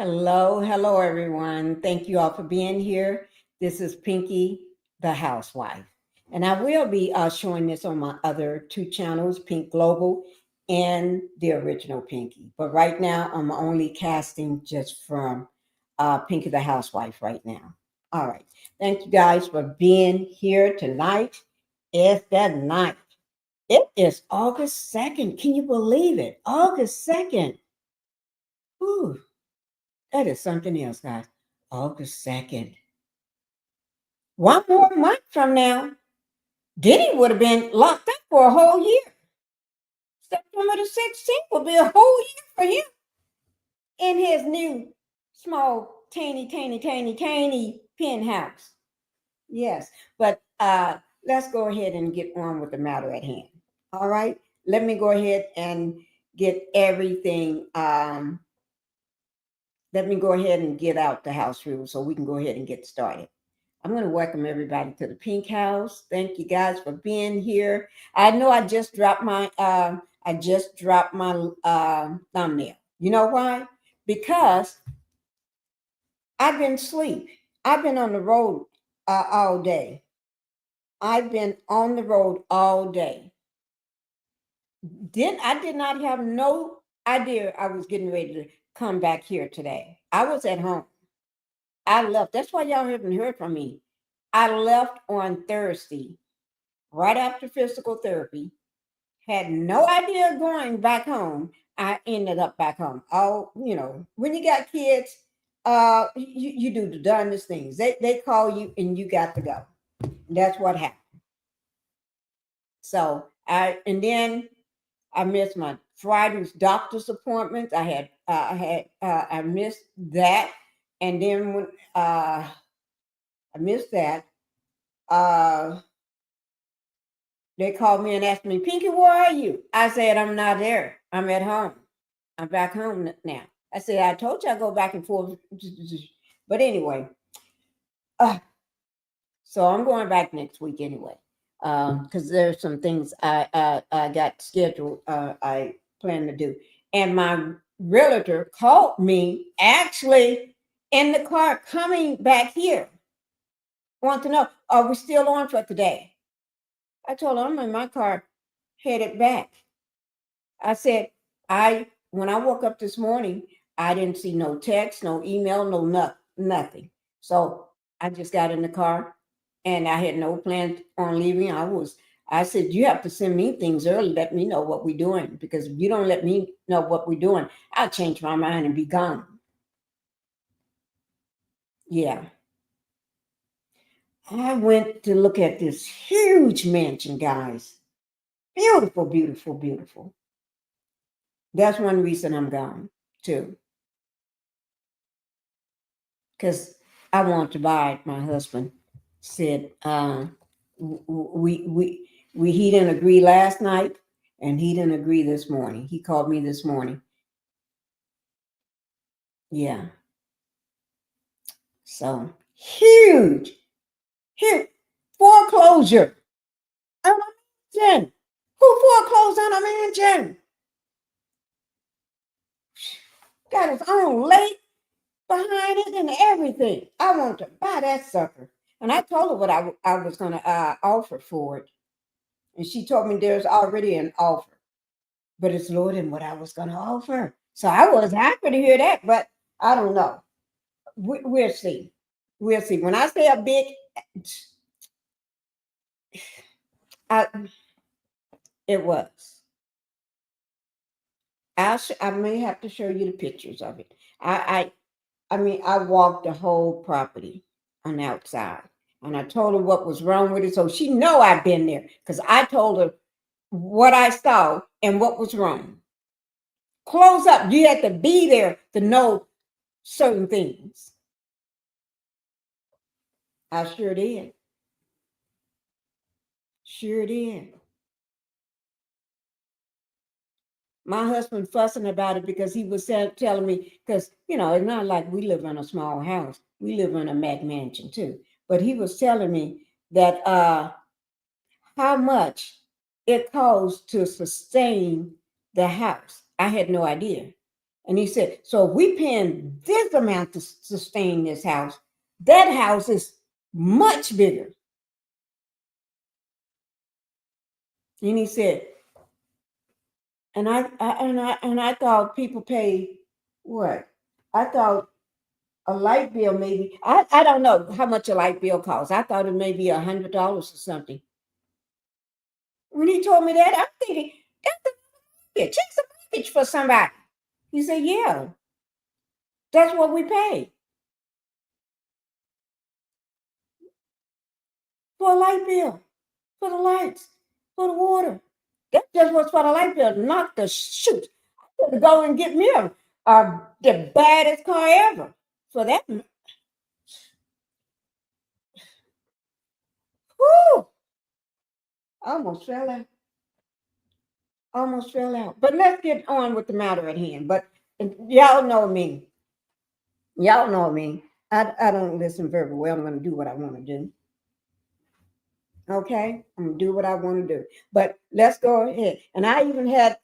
Hello, everyone. Thank you all for being here. This is Pinkie, the housewife. And I will be showing this on my other two channels, Pink Global and the original Pinkie. But right now, I'm only casting just from Pinkie, the housewife right now. All right. Thank you guys for being here tonight. It's that night. It is August 2nd. Can you believe it? August 2nd. Whew. That is something else, guys. August 2nd. One more month from now, Diddy would have been locked up for a whole year. September the 16th will be a whole year for him in his new small, tiny penthouse. Yes, but let's go ahead and get on with the matter at hand. All right, let me go ahead and get everything. Let me go ahead and get out the house rules so we can go ahead and get started. I'm going to welcome everybody to the Pink House. Thank you guys for being here. I know I just dropped my thumbnail. You know why? Because I've been asleep. I've been on the road all day. I've been on the road all day. I did not have no idea I was getting ready to come back here today. I was at home. I left. That's why y'all haven't heard from me. I left on Thursday, right after physical therapy. Had no idea going back home. I ended up back home. Oh, when you got kids, you do the dumbest things. They call you and you got to go. And that's what happened. So I missed my Friday's doctor's appointments. I missed that. And then when I missed that, they called me and asked me, Pinkie, where are you? I said, I'm not there. I'm at home. I'm back home now. I said, I told you I go back and forth. But anyway, so I'm going back next week anyway, because there's some things I got scheduled. I plan to do. And my realtor called me actually in the car coming back here. Want to know, are we still on for today? I told her I'm in my car headed back. I said, when I woke up this morning, I didn't see no text, no email, nothing. So I just got in the car and I had no plans on leaving. I said, you have to send me things early, let me know what we're doing, because if you don't let me know what we're doing, I'll change my mind and be gone. Yeah. I went to look at this huge mansion, guys. Beautiful, beautiful, beautiful. That's one reason I'm gone too. Because I want to buy it. My husband said he didn't agree last night and he didn't agree this morning. He called me this morning. Yeah. So huge foreclosure on a mansion. Who foreclosed on a mansion? Got his own lake behind it and everything. I want to buy that sucker. And I told her what I was going to offer for it. And she told me there's already an offer, but it's lower than what I was going to offer. So I was happy to hear that, but I don't know. We'll see. We'll see. When I say a big, it was. I may have to show you the pictures of it. I walked the whole property on the outside. And I told her what was wrong with it. So she know I've been there because I told her what I saw and what was wrong. Close up. You had to be there to know certain things. I sure did. Sure did. My husband fussing about it because he was telling me, because, it's not like we live in a small house. We live in a Mac mansion too. But he was telling me that how much it costs to sustain the house. I had no idea. And he said, so if we paying this amount to sustain this house, that house is much bigger. And he said, and I thought people pay what? I thought a light bill maybe. I don't know how much a light bill costs. I thought it may be $100 or something. When he told me that, I'm thinking that's a mortgage. It's a mortgage for somebody. He said, yeah, that's what we pay for a light bill, for the lights, for the water. That's just what's for the light bill, not the shoot. I had to go and get me the baddest car ever for that. Woo! Almost fell out. Almost fell out. But let's get on with the matter at hand. But y'all know me. Y'all know me. I don't listen very well. I'm going to do what I want to do. Okay? I'm going to do what I want to do. But let's go ahead. And I even had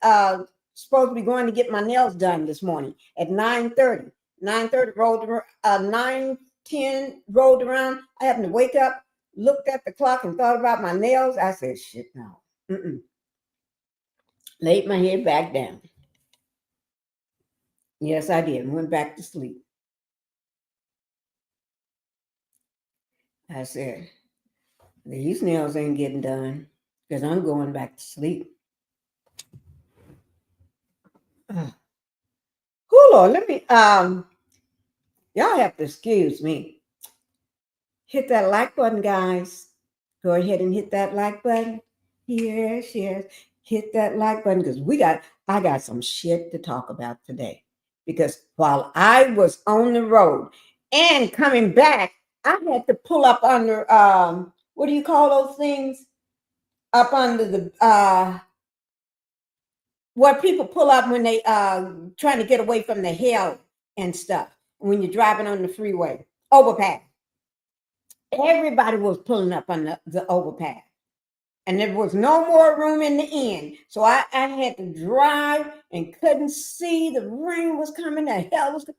supposed to be going to get my nails done this morning at 9:30. 9:30 rolled around, 9:10 rolled around. I happened to wake up, looked at the clock and thought about my nails. I said, shit, no. Laid my head back down. Yes, I did. Went back to sleep. I said, these nails ain't getting done because I'm going back to sleep. Oh, Lord, let me, y'all have to excuse me. Hit that like button, guys. Go ahead and hit that like button. Yes. Hit that like button because I got some shit to talk about today. Because while I was on the road and coming back, I had to pull up under what do you call those things? Up under the what people pull up when they trying to get away from the hell and stuff when you're driving on the freeway. Overpass. Everybody was pulling up on the overpass. And there was no more room in the end. So I had to drive and couldn't see. The rain was coming. The hell was coming.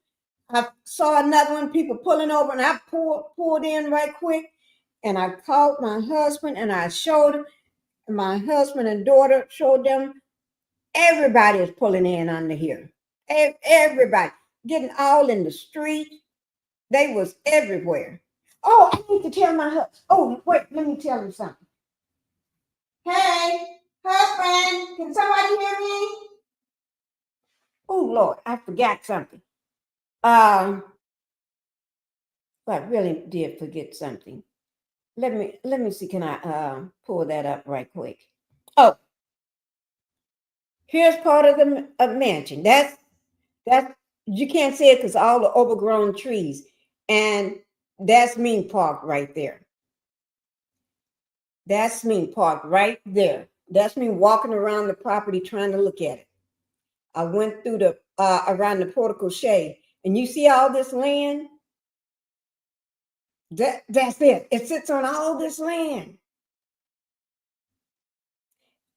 I saw another one, people pulling over, and I pulled in right quick. And I called my husband and I showed him. My husband and daughter showed them. Everybody is pulling in under here. Everybody getting all in the street. They was everywhere. Oh, I need to tell my husband. Oh, wait, let me tell him something. Hey, husband, can somebody hear me? Oh, Lord, I forgot something. I really did forget something. Let me see, can I pull that up right quick? Oh, here's part of the mansion. That's you can't see it because all the overgrown trees. And that's Mean Park right there. That's Mean Park right there. That's me walking around the property trying to look at it. I went through the around the portico shade, and you see all this land. That's it. It sits on all this land.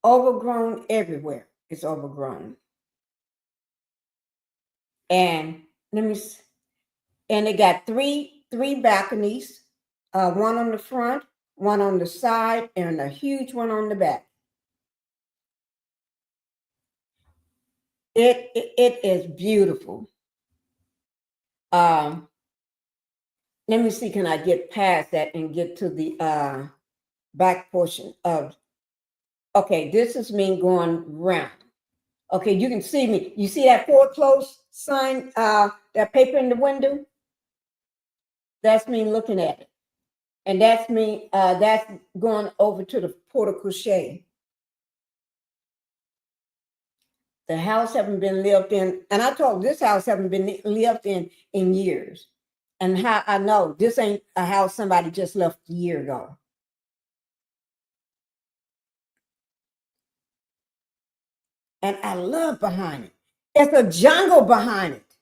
Overgrown everywhere. It's overgrown. And and it got three balconies, one on the front, one on the side, and a huge one on the back. It is beautiful. Let me see, can I get past that and get to the back portion of, okay, this is me going round. Okay, you can see me. You see that foreclosed sign, that paper in the window? That's me looking at it. And that's me, that's going over to the portico shade. The house haven't been lived in, and I told this house haven't been lived in years. And how I know this ain't a house somebody just left a year ago. And I love behind it. It's a jungle behind it.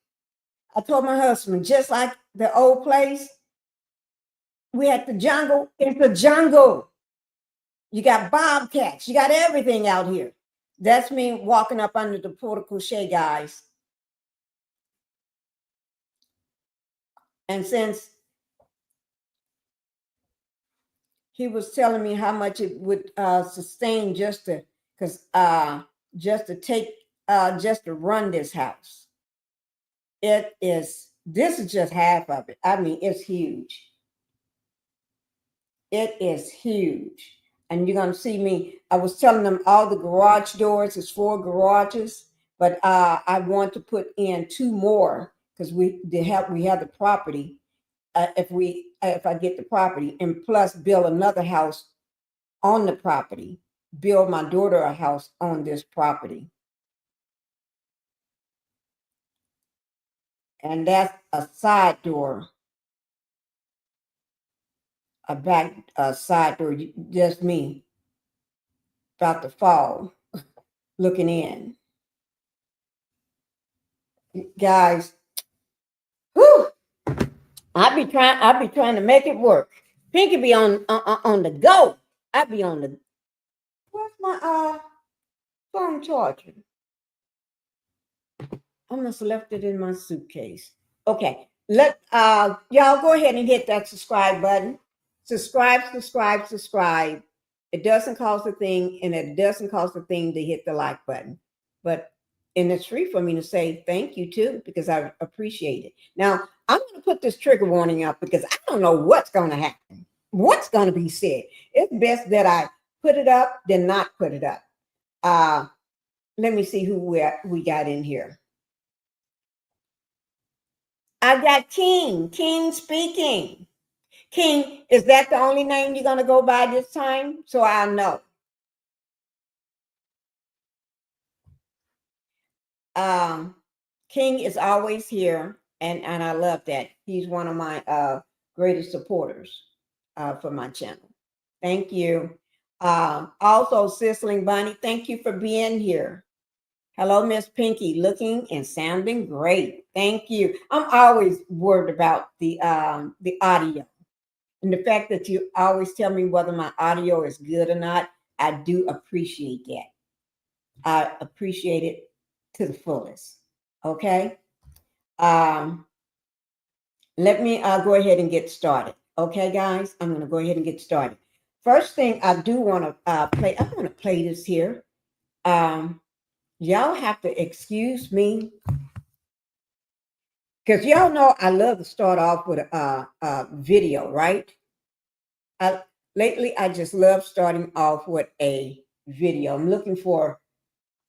I told my husband, just like the old place, we had the jungle. It's a jungle. You got bobcats. You got everything out here. That's me walking up under the portico shade, guys. And since he was telling me how much it would sustain just to, because just to take, just to run this house. This is just half of it. I mean, it's huge. It is huge. And you're going to see me. I was telling them all the garage doors is 4 garages, but I want to put in 2 more because we have the property. If I get the property, and plus build another house on the property, build my daughter a house on this property. And that's a side door, a back side door, just me about to fall looking in. Guys, whew, I be trying to make it work. Pinkie be on the go. I be on the, where's my phone charger? I must have left it in my suitcase. Okay, let y'all go ahead and hit that subscribe button. Subscribe. It doesn't cost a thing, and it doesn't cost a thing to hit the like button. And it's free for me to say thank you too, because I appreciate it. Now, I'm going to put this trigger warning up because I don't know what's going to happen, what's going to be said. It's best that I put it up than not put it up. Let me see who we got in here. I got King speaking. King, is that the only name you're going to go by this time? So I'll know. King is always here, and I love that. He's one of my greatest supporters for my channel. Thank you. Also, Sizzling Bunny, thank you for being here. Hello, Miss Pinkie, looking and sounding great. Thank you. I'm always worried about the audio. And the fact that you always tell me whether my audio is good or not, I do appreciate that. I appreciate it to the fullest. Okay. Let me go ahead and get started. Okay, guys, I'm going to go ahead and get started. First thing I do want to play, I want to play this here. Y'all have to excuse me, because y'all know I love to start off with a video, right? Lately, I just love starting off with a video. I'm looking for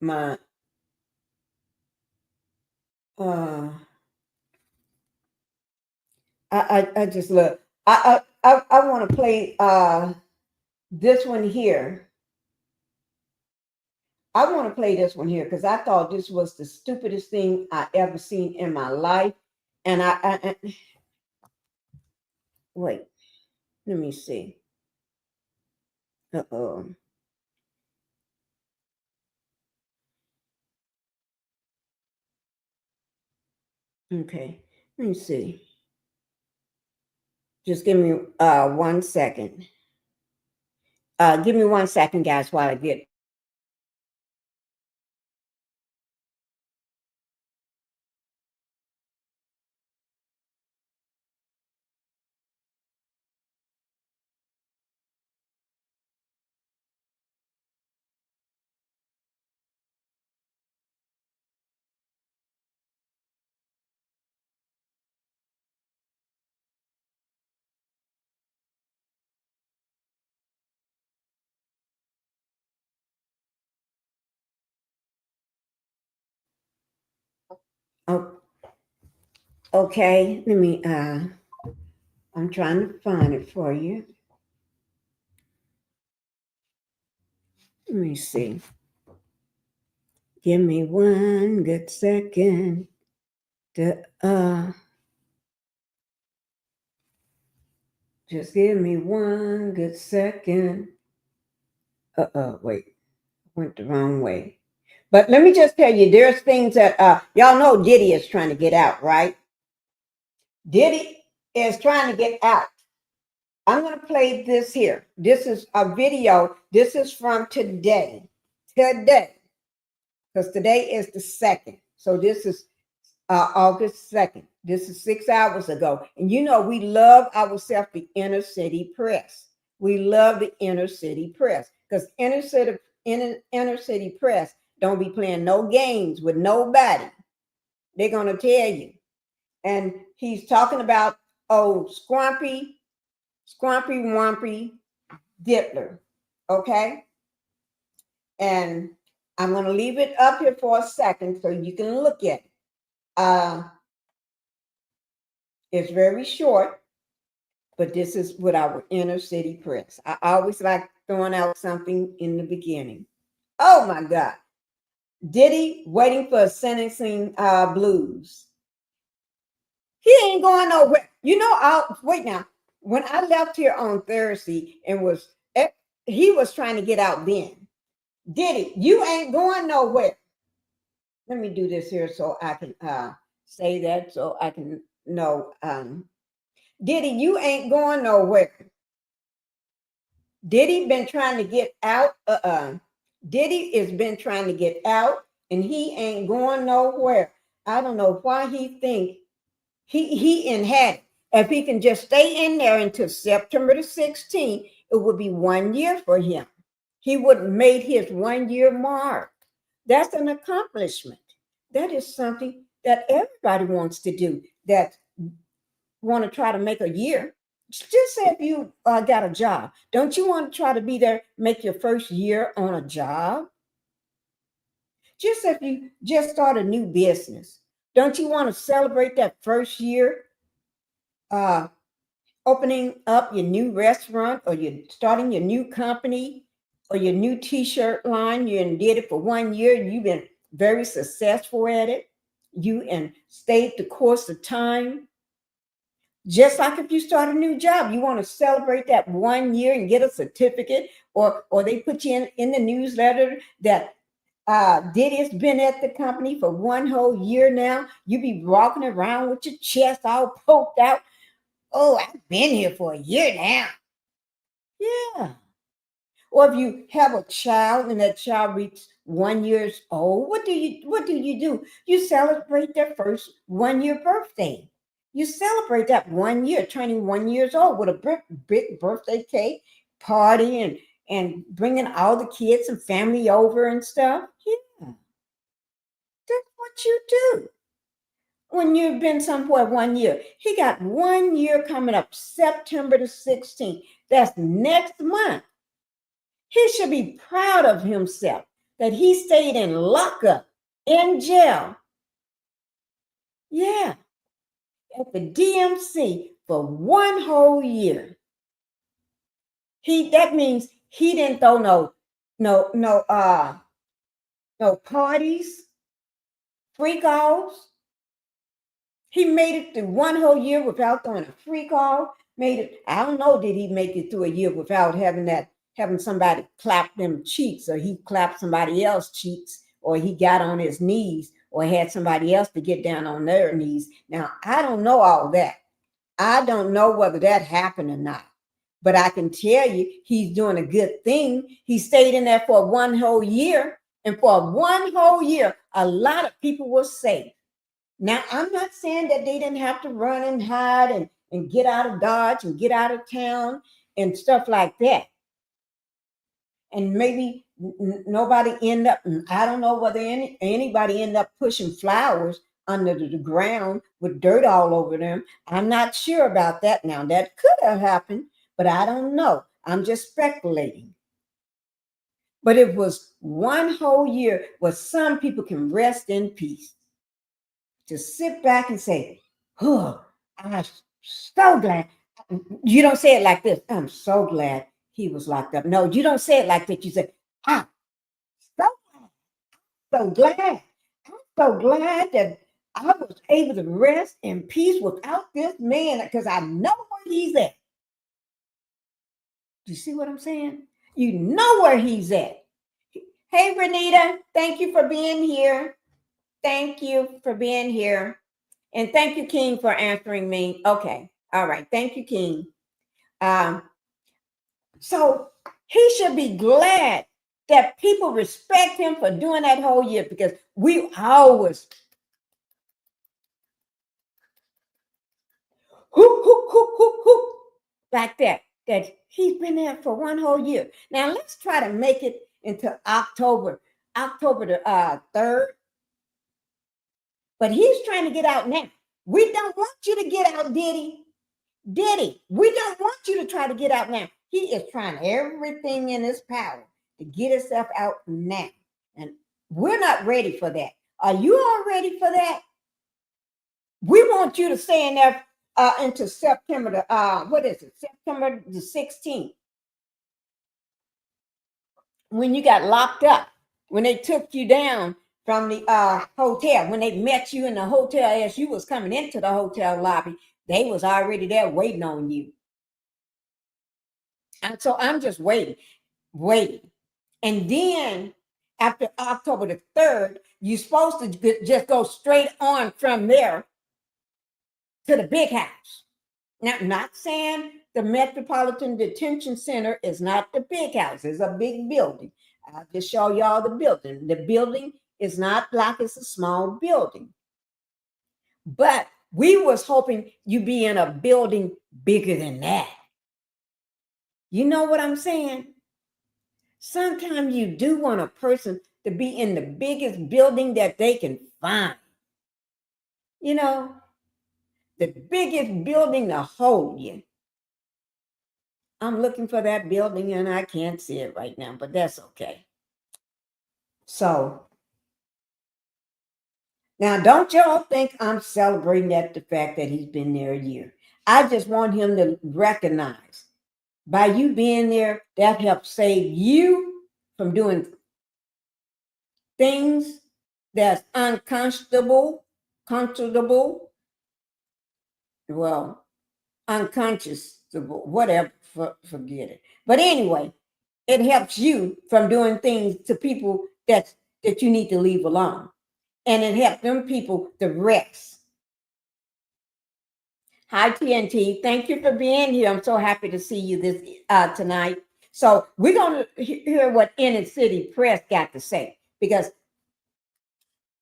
my I just love, I want to play this one here. I want to play this one here because I thought this was the stupidest thing I ever seen in my life. And I wait, let me see. Uh-oh. Okay, let me see. Just give me 1 second. Give me 1 second, guys, while I get. Oh, okay, let me, I'm trying to find it for you. Let me see. Give me 1 good second. Just give me 1 good second. Wait, went the wrong way. But let me just tell you, there's things that y'all know Diddy is trying to get out, right? Diddy is trying to get out. I'm going to play this here. This is a video. This is from today. Because today is the 2nd. So this is August 2nd. This is 6 hours ago. And you know, we love ourselves the inner city press. We love the inner city press because inner city press don't be playing no games with nobody. They're going to tell you. And he's talking about, oh, Scrumpy Wumpy Diddler. Okay. And I'm going to leave it up here for a second so you can look at it. It's very short, but this is with our inner city press. I always like throwing out something in the beginning. Oh my God. Diddy waiting for sentencing blues. He ain't going nowhere. You know, wait now. When I left here on Thursday and he was trying to get out then. Diddy, you ain't going nowhere. Let me do this here so I can say that so I can know. Diddy, you ain't going nowhere. Diddy been trying to get out. Diddy has been trying to get out, and he ain't going nowhere. I don't know why he think he inhabit. If he can just stay in there until September the 16th, it would be 1 year for him. He would have made his 1 year mark. That's an accomplishment. That is something that everybody wants to do, that want to try to make a year. Just say if you got a job, don't you want to try to be there, make your first year on a job? Just if you just start a new business, don't you want to celebrate that first year opening up your new restaurant, or you're starting your new company, or your new t-shirt line? You did it for 1 year. You've been very successful at it. You and stayed the course of time. Just like if you start a new job, you want to celebrate that 1 year and get a certificate, or they put you in the newsletter that Diddy's been at the company for 1 whole year now. You be walking around with your chest all poked out. Oh, I've been here for a year now. Yeah. Or if you have a child and that child reaches 1 year old, what do you do? You celebrate their first 1 year birthday. You celebrate that 1 year, turning 1 year old, with a big birthday cake, party, and bringing all the kids and family over and stuff. Yeah, that's what you do when you've been somewhere 1 year. He got 1 year coming up, September the 16th. That's next month. He should be proud of himself that he stayed in lockup, in jail. Yeah, at the DMC for 1 whole year. That means he didn't throw no parties, freak offs. He made it through 1 whole year without throwing a freak off. I don't know, did he make it through a year without having somebody clap them cheeks, or he clapped somebody else's cheeks, or he got on his knees, or had somebody else to get down on their knees. Now, I don't know all that. I don't know whether that happened or not. But I can tell you, he's doing a good thing. He stayed in there for 1 whole year. And for 1 whole year, a lot of people were safe. Now, I'm not saying that they didn't have to run and hide and get out of Dodge and get out of town and stuff like that. And maybe nobody end up, I don't know whether anybody end up pushing flowers under the ground with dirt all over them. I'm not sure about that now. That could have happened, but I don't know. I'm just speculating. But it was 1 whole year where some people can rest in peace, to sit back and say, oh, I'm so glad. You don't say it like this. I'm so glad he was locked up. No, you don't say it like that. You say, I'm so glad. I'm so glad that I was able to rest in peace without this man, because I know where he's at. Do you see what I'm saying? You know where he's at. Hey, Renita, thank you for being here. Thank you for being here. And thank you, King, for answering me. Okay. All right. Thank you, King. So he should be glad that people respect him for doing that whole year, because we always whoop, whoop, whoop, whoop, whoop, like that he's been there for one whole year. Now let's try to make it into October the 3rd. But he's trying to get out now. We don't want you to get out, Diddy. Diddy, we don't want you to try to get out now. He is trying everything in his power to get himself out now. And we're not ready for that. Are you all ready for that? We want you to stay in there into September September the 16th. When you got locked up, when they took you down from the hotel, when they met you in the hotel as you was coming into the hotel lobby, they was already there waiting on you. And so I'm just waiting. And then after October the 3rd, you're supposed to just go straight on from there to the big house. Now, not saying the Metropolitan Detention Center is not the big house. It's a big building. I'll just show y'all the building. The building is not like it's a small building. But we was hoping you be in a building bigger than that. You know what I'm saying? Sometimes you do want a person to be in the biggest building that they can find. You know, the biggest building to hold you. I'm looking for that building and I can't see it right now, but that's okay. So now don't y'all think I'm celebrating the fact that he's been there a year. I just want him to recognize by you being there, that helps save you from doing things that's unconscionable, whatever, forget it. But anyway, it helps you from doing things to people that you need to leave alone. And it helps them people to rest. Hi, TNT. Thank you for being here. I'm so happy to see you this tonight. So we're going to hear what Inner City Press got to say, because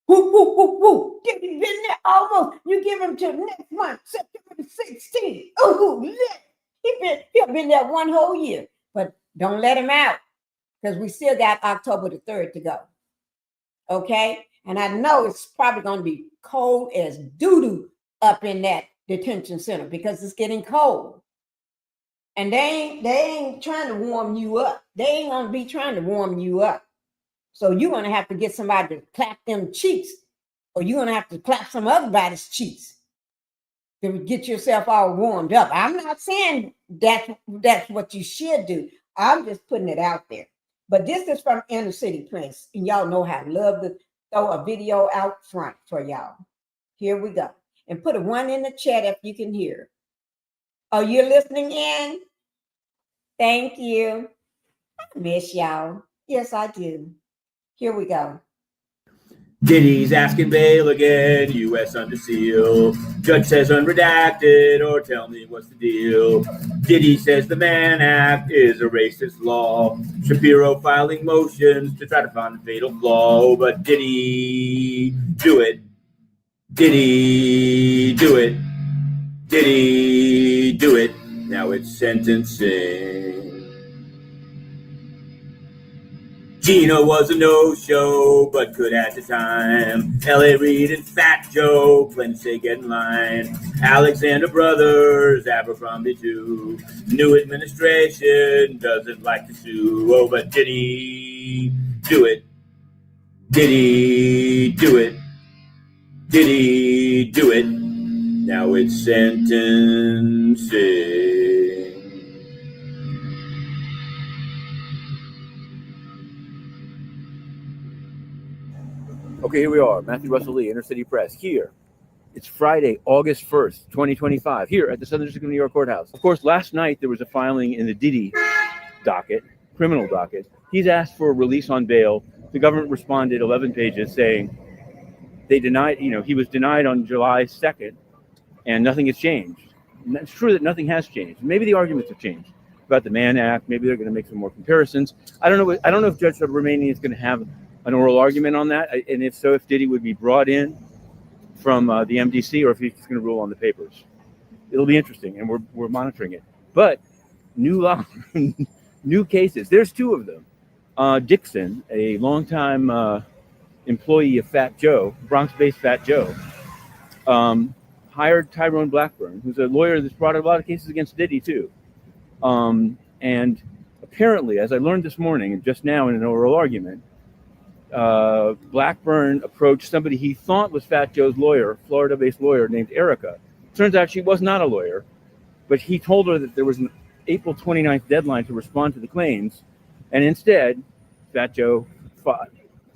Diddy been there almost. You give him to next month, September the 16th. He'll been there one whole year. But don't let him out, because we still got October the 3rd to go. Okay? And I know it's probably going to be cold as doo-doo up in that detention center, because it's getting cold. And they ain't trying to warm you up. They ain't going to be trying to warm you up. So you're going to have to get somebody to clap them cheeks, or you're going to have to clap some other body's cheeks to get yourself all warmed up. I'm not saying that's what you should do. I'm just putting it out there. But this is from Inner City Press, and y'all know how I love to throw a video out front for y'all. Here we go. And put a 1 in the chat if you can hear. Oh, you're listening in? Thank you. I miss y'all. Yes, I do. Here we go. Diddy's asking bail again, U.S. under seal. Judge says unredacted, or tell me what's the deal. Diddy says the Mann Act is a racist law. Shapiro filing motions to try to find a fatal flaw. But Diddy do it. Diddy do it. Diddy do it. Now it's sentencing. Gina was a no-show, but could at the time. L.A. Reid and Fat Joe, plenty say get in line. Alexander Brothers, Abercrombie too. New administration doesn't like to sue. Oh, but Diddy do it. Diddy do it. Diddy do it. Now it's sentencing. Okay, here we are, Matthew Russell Lee, Inner City Press, here. It's Friday, August 1st, 2025, here at the Southern District of New York Courthouse. Of course, last night there was a filing in the Diddy docket, criminal docket. He's asked for a release on bail. The government responded 11 pages saying they denied, he was denied on July 2nd, and nothing has changed. And it's true that nothing has changed. Maybe the arguments have changed about the Mann Act. Maybe they're going to make some more comparisons. I don't know if Judge Subramanian is going to have an oral argument on that, and if so, if Diddy would be brought in from the MDC, or if he's going to rule on the papers. It'll be interesting, and we're monitoring it. But new law, new cases. There's two of them. Dixon, a longtime employee of Fat Joe, Bronx-based Fat Joe, hired Tyrone Blackburn, who's a lawyer that's brought a lot of cases against Diddy too. And apparently, as I learned this morning, and just now in an oral argument, Blackburn approached somebody he thought was Fat Joe's lawyer, Florida-based lawyer named Erica. Turns out she was not a lawyer, but he told her that there was an April 29th deadline to respond to the claims, and instead, Fat Joe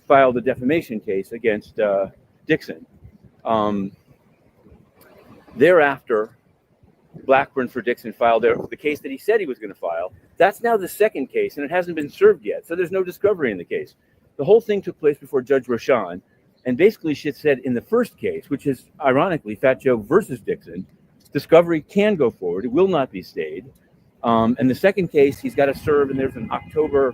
filed a defamation case against Dixon. Thereafter, Blackburn for Dixon filed the case that he said he was going to file. That's now the second case, and it hasn't been served yet, so there's no discovery in the case. The whole thing took place before Judge Roshan, and basically she said in the first case, which is ironically Fat Joe versus Dixon, discovery can go forward. It will not be stayed. And the second case, he's got to serve, and there's an October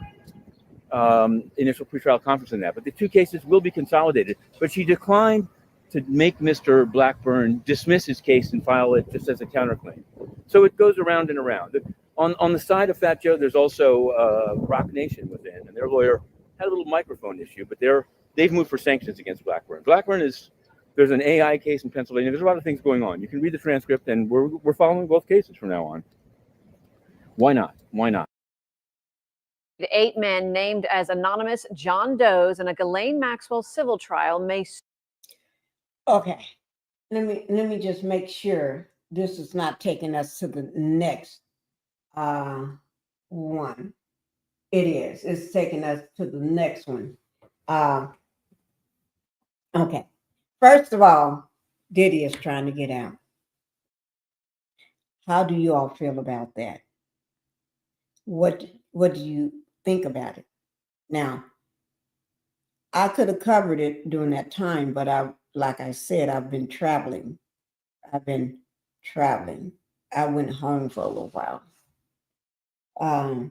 initial pretrial conference on that. But the two cases will be consolidated. But she declined to make Mr. Blackburn dismiss his case and file it just as a counterclaim. So it goes around and around. On the side of Fat Joe, there's also Rock Nation within, and their lawyer had a little microphone issue, but they've moved for sanctions against Blackburn. There's an AI case in Pennsylvania. There's a lot of things going on. You can read the transcript, and we're following both cases from now on. Why not? Why not? 8 men named as anonymous John Does in a Ghislaine Maxwell civil trial may. Okay, let me just make sure this is not taking us to the next one. It is. It's taking us to the next one. Okay. First of all, Diddy is trying to get out. How do you all feel about that? What do you think about it? Now, I could have covered it during that time, but like I said, I've been traveling. I went home for a little while.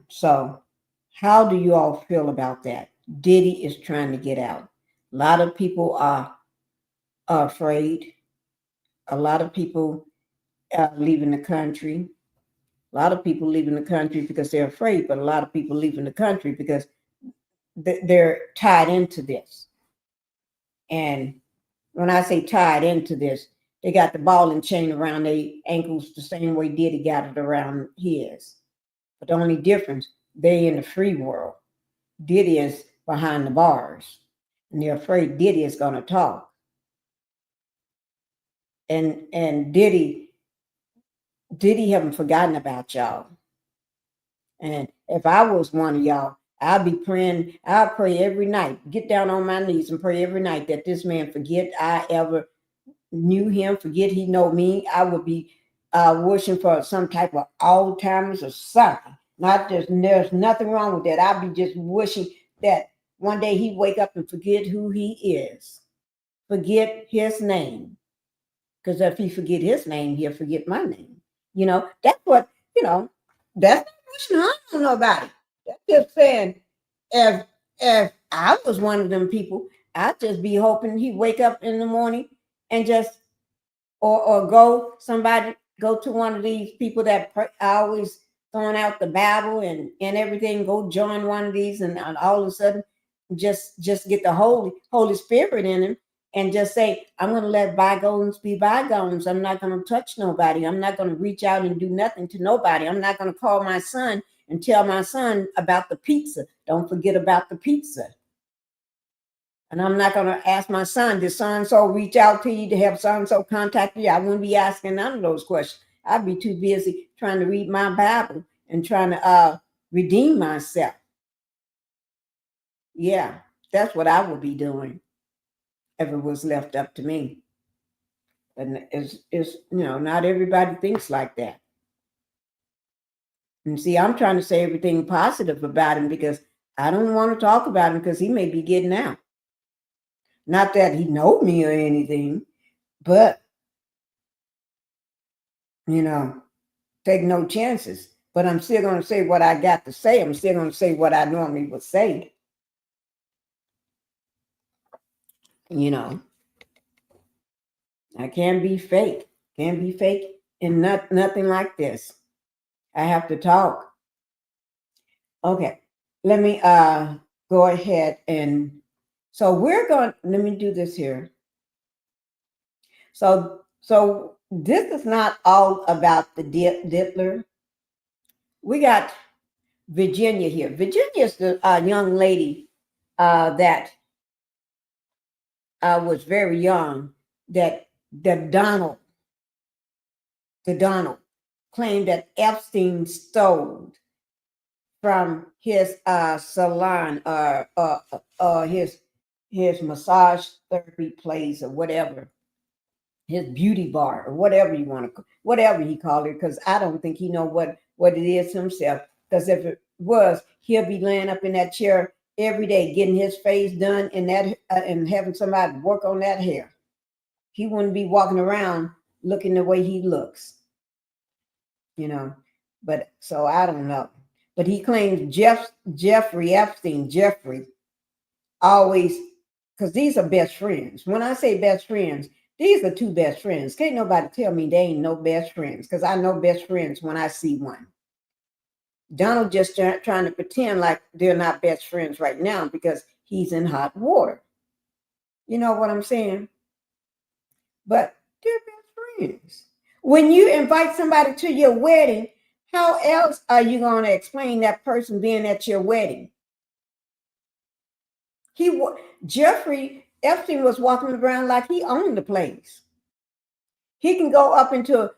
So how do you all feel about that? Diddy is trying to get out. A lot of people are afraid. A lot of people are leaving the country. A lot of people leaving the country because they're afraid, but a lot of people leaving the country because they're tied into this. And when I say tied into this, they got the ball and chain around their ankles the same way Diddy got it around his. But the only difference, they in the free world. Diddy is behind the bars, and they're afraid Diddy is going to talk. And Diddy haven't forgotten about y'all. And if I was one of y'all, I'd be praying. I'd pray every night, get down on my knees and pray every night that this man forget I ever knew him, forget he know me. I would be wishing for some type of Alzheimer's or something. There's nothing wrong with that. I'd be just wishing that one day he'd wake up and forget who he is, forget his name. Because if he forget his name, he'll forget my name. That's what, that's not wishing harm on nobody. That's just saying, if I was one of them people, I'd just be hoping he'd wake up in the morning and just, or go to one of these people that always throwing out the Bible and everything, go join one of these, and all of a sudden just get the Holy Spirit in him and just say, I'm going to let bygones be bygones. I'm not going to touch nobody. I'm not going to reach out and do nothing to nobody. I'm not going to call my son and tell my son about the pizza. Don't forget about the pizza. And I'm not going to ask my son, did so-and-so reach out to you to have so-and-so contact you? I wouldn't be asking none of those questions. I'd be too busy trying to read my Bible and trying to redeem myself. Yeah, that's what I would be doing if it was left up to me. And it's not everybody thinks like that. And see, I'm trying to say everything positive about him because I don't want to talk about him because he may be getting out. Not that he know me or anything, but, take no chances. But I'm still going to say what I got to say. I'm still going to say what I normally would say. I can't be fake. Can't be fake and nothing like this. I have to talk. Okay, let me go ahead and so we're going. Let me do this here. So this is not all about the Diddler. We got Virginia here. Virginia is the young lady that was very young. That the Donald claimed that Epstein stole from his salon or his massage therapy place or whatever, his beauty bar or whatever you want to, whatever he called it, because I don't think he know what it is himself. Because if it was, he'll be laying up in that chair every day getting his face done and that and having somebody work on that hair. He wouldn't be walking around looking the way he looks, you know. But so I don't know. But he claims Jeffrey Epstein, always, because these are best friends. When I say best friends, these are two best friends. Can't nobody tell me they ain't no best friends, because I know best friends when I see one. Donald just trying to pretend like they're not best friends right now because he's in hot water. You know what I'm saying? But they're best friends. When you invite somebody to your wedding, how else are you going to explain that person being at your wedding? Jeffrey Epstein was walking around like he owned the place. He can go up into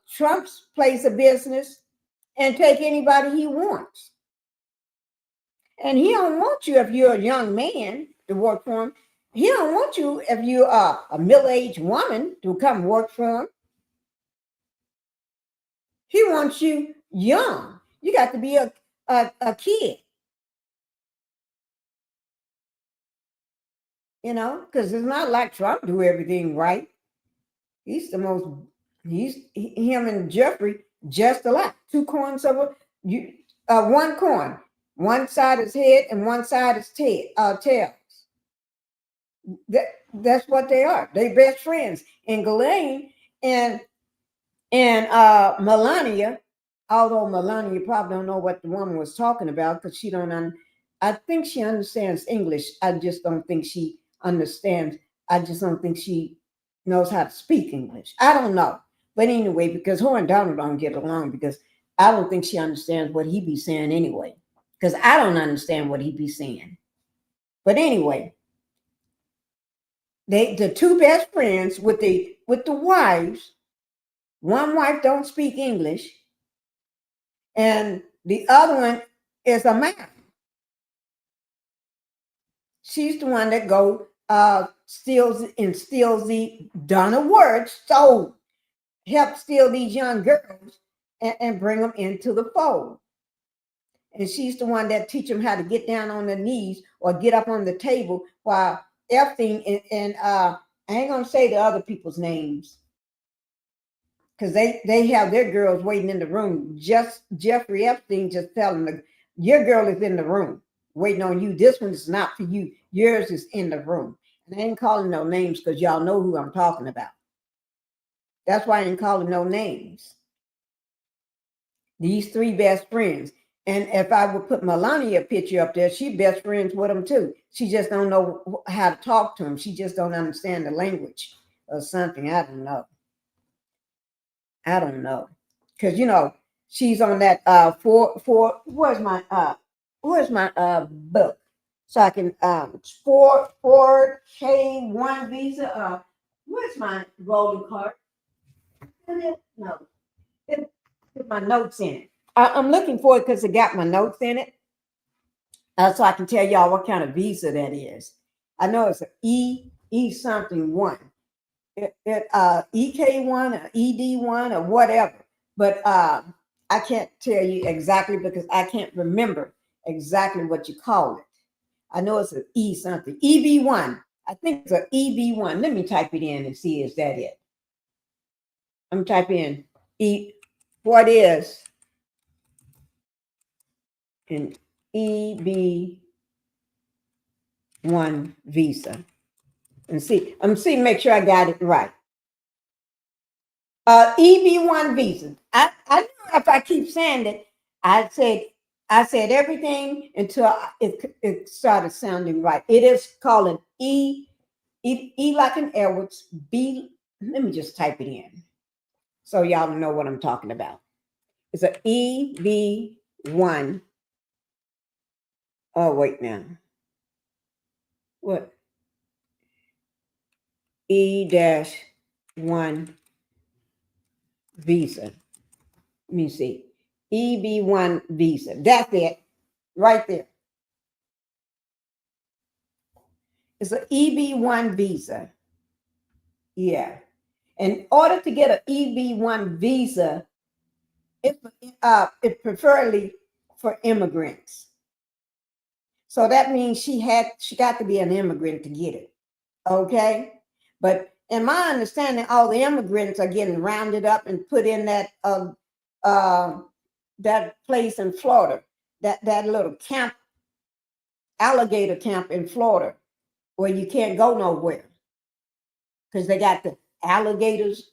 Trump's place of business and take anybody he wants. And he don't want you if you're a young man to work for him. He don't want you if you are a middle-aged woman to come work for him. He wants you young. You got to be a kid. You know, because it's not like Trump do everything right. Him and Giuffre just alike. Two coins of one coin. One side is head and one side is tails. That's what they are. They best friends. And Ghislaine and Melania, although Melania probably don't know what the woman was talking about because she don't. I think she understands English. I just don't think she understands. I just don't think she knows how to speak English. I don't know. But anyway, because her and Donald don't get along because I don't think she understands what he be saying anyway. Because I don't understand what he be saying. But anyway, the two best friends with the wives. One wife don't speak English, and the other one is a man. She's the one that steals the Donna word, help steal these young girls and bring them into the fold. And she's the one that teach them how to get down on their knees or get up on the table while Epstein and I ain't gonna say the other people's names because they have their girls waiting in the room. Just Jeffrey Epstein just telling them, your girl is in the room waiting on you. This one is not for you. Yours is in the room. And I ain't calling no names because y'all know who I'm talking about. That's why I ain't calling no names. These three best friends. And if I would put Melania picture up there, she best friends with them too. She just don't know how to talk to them. She just don't understand the language or something. I don't know. Because she's on that where's my book? So I can 4K1 visa. Where's my golden card? No. It my notes in it. I'm looking for it because it got my notes in it. So I can tell y'all what kind of visa that is. I know it's an E something one. EK1 or ED1 or whatever. But I can't tell you exactly because I can't remember exactly what you call it. I know it's an E something. EB1. I think it's an EB1. Let me type it in and see is that it. I'm typing in what is an EB1 visa. And make sure I got it right. EB1 visa. I knew if I keep saying it, I said everything until it started sounding right. It is called an E like an Edwards, B. Let me just type it in so y'all know what I'm talking about. It's an EB1. Oh, wait now. What? E-1 visa. Let me see. EB1 visa. That's it. Right there. It's an EB1 visa. Yeah. In order to get an EB1 visa, it's preferably for immigrants. So that means she got to be an immigrant to get it. Okay. But in my understanding, all the immigrants are getting rounded up and put in that place in Florida, that little camp, alligator camp in Florida, where you can't go nowhere because they got the alligators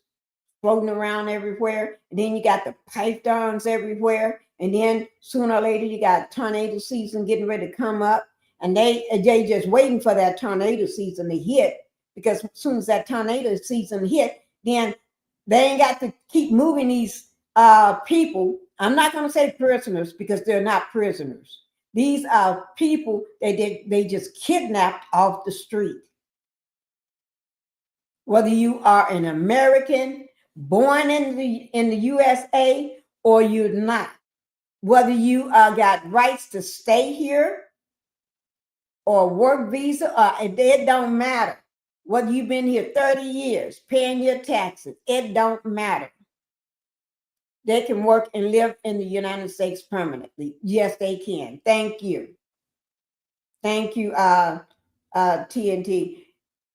floating around everywhere. And then you got the pythons everywhere. And then sooner or later, you got tornado season getting ready to come up. And they just waiting for that tornado season to hit, because as soon as that tornado season hit, then they ain't got to keep moving these people. I'm not going to say prisoners, because they're not prisoners. These are people they just kidnapped off the street. Whether you are an American born in the USA or you're not, whether you got rights to stay here or work visa, it don't matter. Whether you've been here 30 years, paying your taxes, it don't matter. They can work and live in the United States permanently. Yes, they can. Thank you. Thank you, TNT.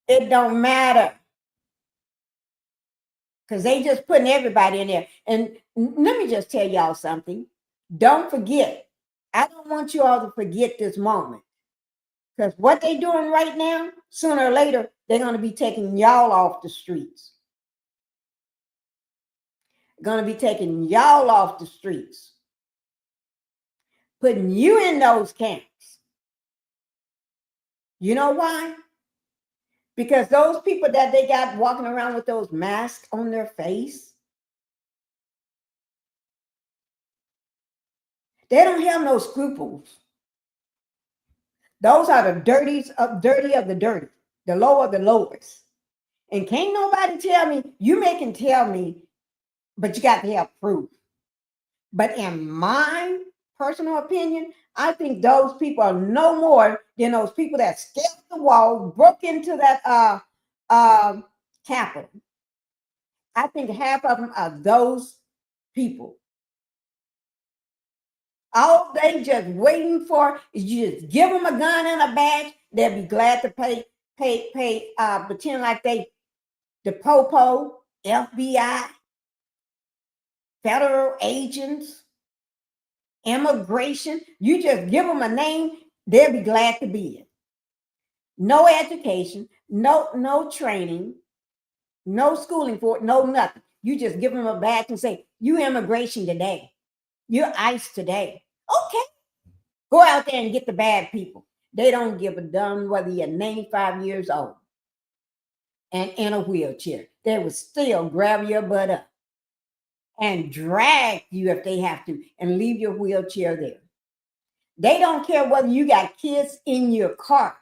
It don't matter, because they just putting everybody in there. And let me just tell y'all something. Don't forget. I don't want you all to forget this moment. Because what they're doing right now, sooner or later, they're going to be taking y'all off the streets. Going to be taking y'all off the streets. Putting you in those camps. You know why? Because those people that they got walking around with those masks on their face, they don't have no scruples. Those are the dirty of the dirty, the low of the lowest. And can't nobody tell me, you may can tell me, but you got to have proof. But in my personal opinion, I think those people are no more than those people that scaled the wall, broke into that Capitol. I think half of them are those people. All they just waiting for is you just give them a gun and a badge. They'll be glad to pay, pretend like they the POPO, FBI, federal agents, immigration. You just give them a name, they'll be glad to be it. No education, no training, no schooling for it, no nothing. You just give them a badge and say, you immigration today. You're ICE today. Okay. Go out there and get the bad people. They don't give a damn whether you're 95 years old and in a wheelchair. They will still grab your butt up and drag you if they have to and leave your wheelchair there. They don't care whether you got kids in your car,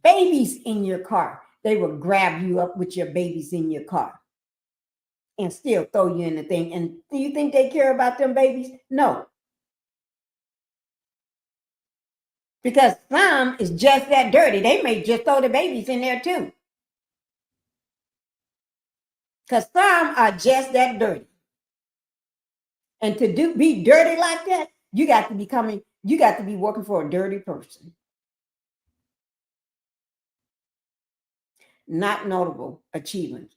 babies in your car. They will grab you up with your babies in your car and still throw you in the thing. And do you think they care about them babies? No. Because some is just that dirty. They may just throw the babies in there too. Because some are just that dirty. And to be dirty like that, you got to be working for a dirty person. Not notable achievements.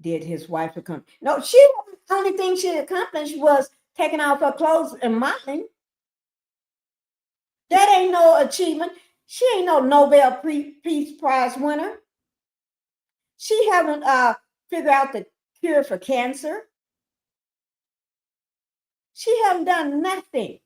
Did his wife accomplish? No, the only thing she accomplished was taking off her clothes and modeling. That ain't no achievement. She ain't no Nobel Peace Prize winner. She haven't figured out the cure for cancer. She hasn't done nothing.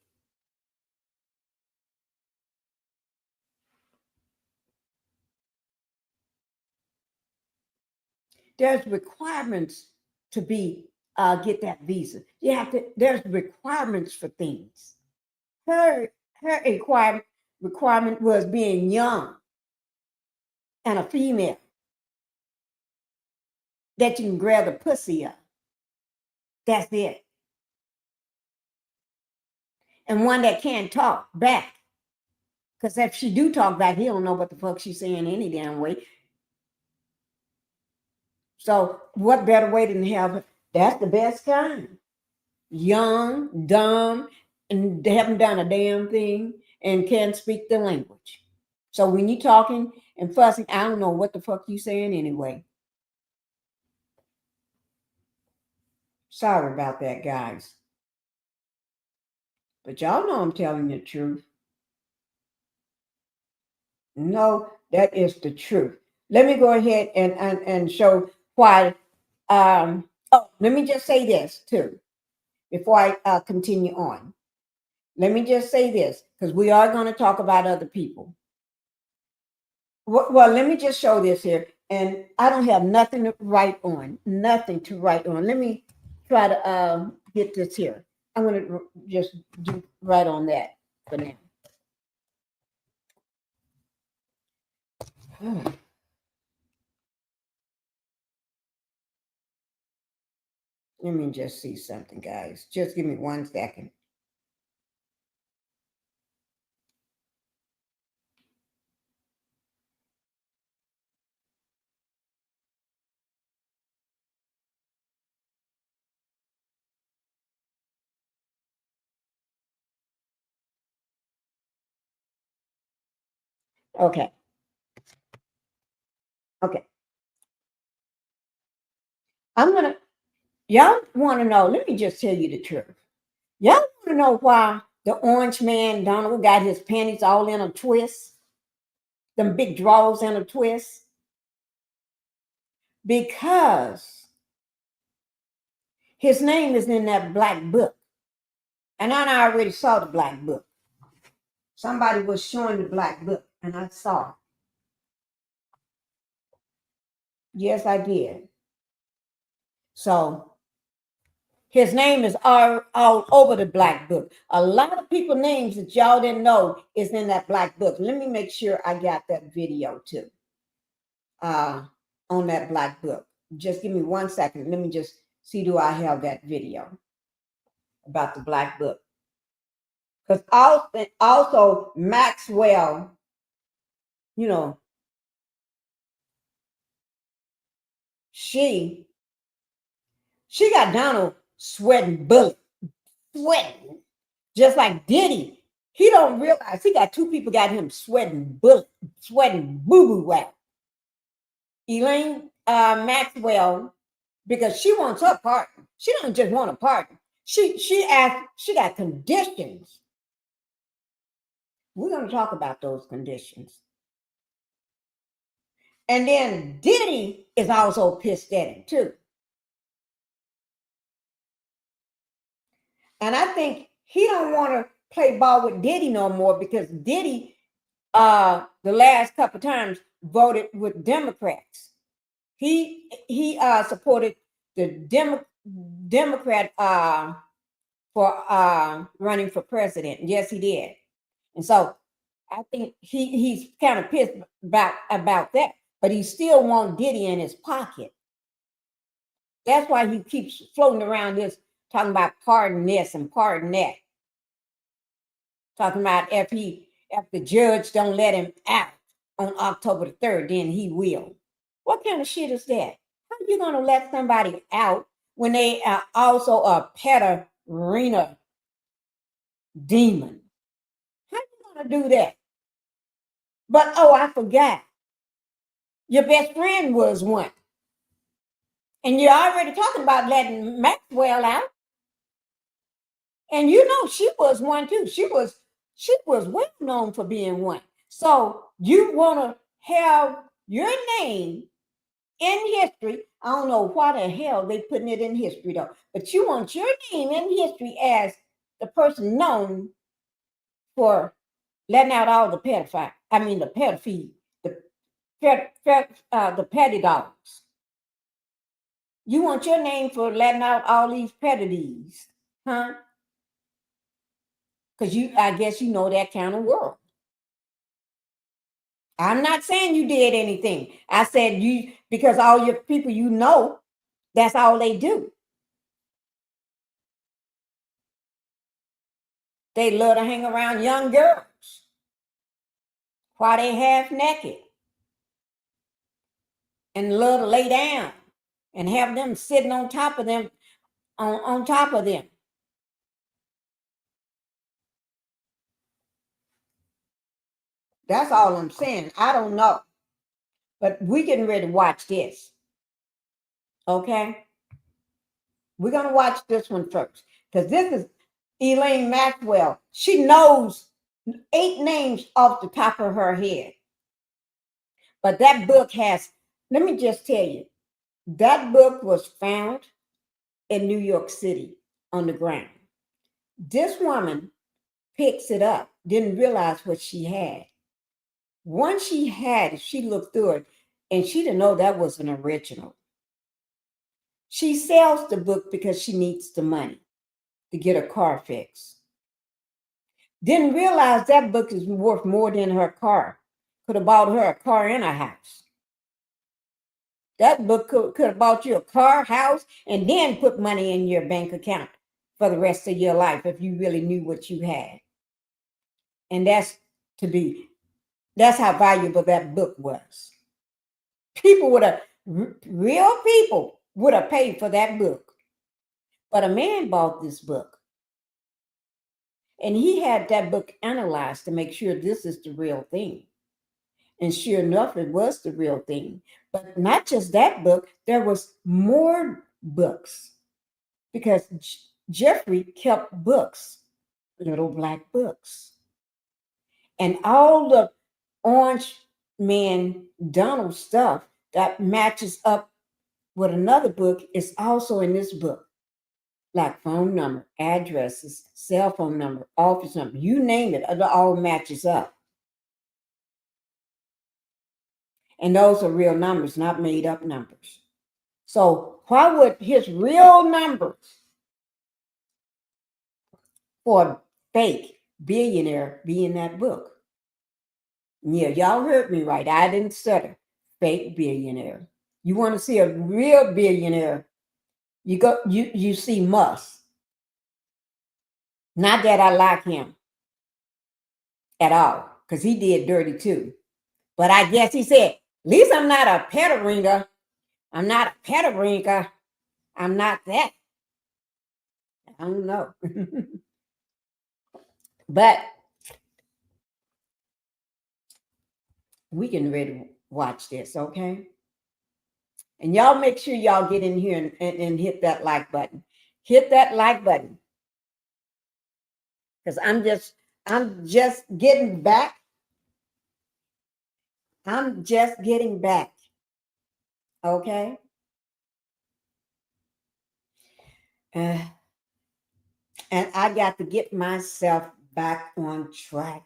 There's requirements to be get that visa. You have to. There's requirements for things. Her requirement was being young and a female that you can grab the pussy of. That's it. And one that can't talk back. Because if she do talk back, he don't know what the fuck she's saying any damn way. So what better way than have, that's the best kind. Young, dumb, and they haven't done a damn thing and can't speak the language. So when you're talking and fussing, I don't know what the fuck you saying anyway. Sorry about that, guys. But y'all know I'm telling the truth. No, that is the truth. Let me go ahead and show why. Oh, let me just say this too, before I continue on. Let me just say this, because we are going to talk about other people. Well, let me just show this here. And I don't have nothing to write on. Nothing to write on. Let me try to get this here. I'm going to just write on that for now. Let me just see something, guys. Just give me 1 second. Okay. Okay. Y'all want to know, let me just tell you the truth. Y'all want to know why the orange man, Donald, got his panties all in a twist? Them big draws in a twist? Because his name is in that black book. And I already saw the black book. Somebody was showing the black book, and I saw it. Yes, I did. So his name is all over the black book. A lot of people names that y'all didn't know is in that black book. Let me make sure I got that video too. On that black book. Just give me 1 second. Let me just see, do I have that video about the black book? Because also Maxwell, you know, she got Donald sweating bullets, sweating, just like Diddy. He don't realize he got 2 people got him sweating bullets, sweating boo-boo whack. Elaine Maxwell, because she wants her partner. She don't just want a partner. She got conditions. We're going to talk about those conditions. And then Diddy is also pissed at him too. And I think he don't want to play ball with Diddy no more, because Diddy, the last couple times, voted with Democrats. He supported the Democrat for running for president. Yes, he did. And so I think he's kind of pissed about that, but he still wants Diddy in his pocket. That's why he keeps floating around this, talking about pardon this and pardon that. Talking about if the judge don't let him out on October the 3rd, then he will. What kind of shit is that? How are you going to let somebody out when they are also a pedorina demon? How are you going to do that? But, oh, I forgot. Your best friend was one. And you're already talking about letting Maxwell out. And you know she was one too. She was well known for being one. So you want to have your name in history. I don't know why the hell they putting it in history though. But you want your name in history as the person known for letting out all the pedophiles. I mean the pedophiles, the petty dogs. You want your name for letting out all these pedophiles, huh? Because I guess you know that kind of world. I'm not saying you did anything. I said you, because all your people you know, that's all they do. They love to hang around young girls while they half naked and love to lay down and have them sitting on top of them, on top of them. That's all I'm saying. I don't know. But we getting ready to watch this. Okay? We're going to watch this one first. Because this is Elaine Maxwell. She knows 8 names off the top of her head. But that book has, let me just tell you, that book was found in New York City on the ground. This woman picks it up, didn't realize what she had. Once she had it, she looked through it, and she didn't know that was an original. She sells the book because she needs the money to get a car fixed. Didn't realize that book is worth more than her car. Could have bought her a car and a house. That book could have bought you a car, house, and then put money in your bank account for the rest of your life if you really knew what you had. And that's how valuable that book was. Real people would have paid for that book. But a man bought this book. And he had that book analyzed to make sure this is the real thing. And sure enough, it was the real thing. But not just that book, there was more books. Because Giuffre kept books, little black books. And all the Orange Man Donald stuff that matches up with another book is also in this book. Like phone number, addresses, cell phone number, office number, you name it, it all matches up. And those are real numbers, not made up numbers. So why would his real numbers for a fake billionaire be in that book? Yeah, y'all heard me right. I didn't stutter. Fake billionaire. You want to see a real billionaire, you see Musk. Not that I like him at all, because he did dirty too. But I guess he said, at least I'm not a pederinger. I'm not a pederinger. I'm not that. I don't know. But we can ready watch this, okay? And y'all make sure y'all get in here and hit that like button. Hit that like button. Because I'm just getting back. I'm just getting back. Okay? And I got to get myself back on track.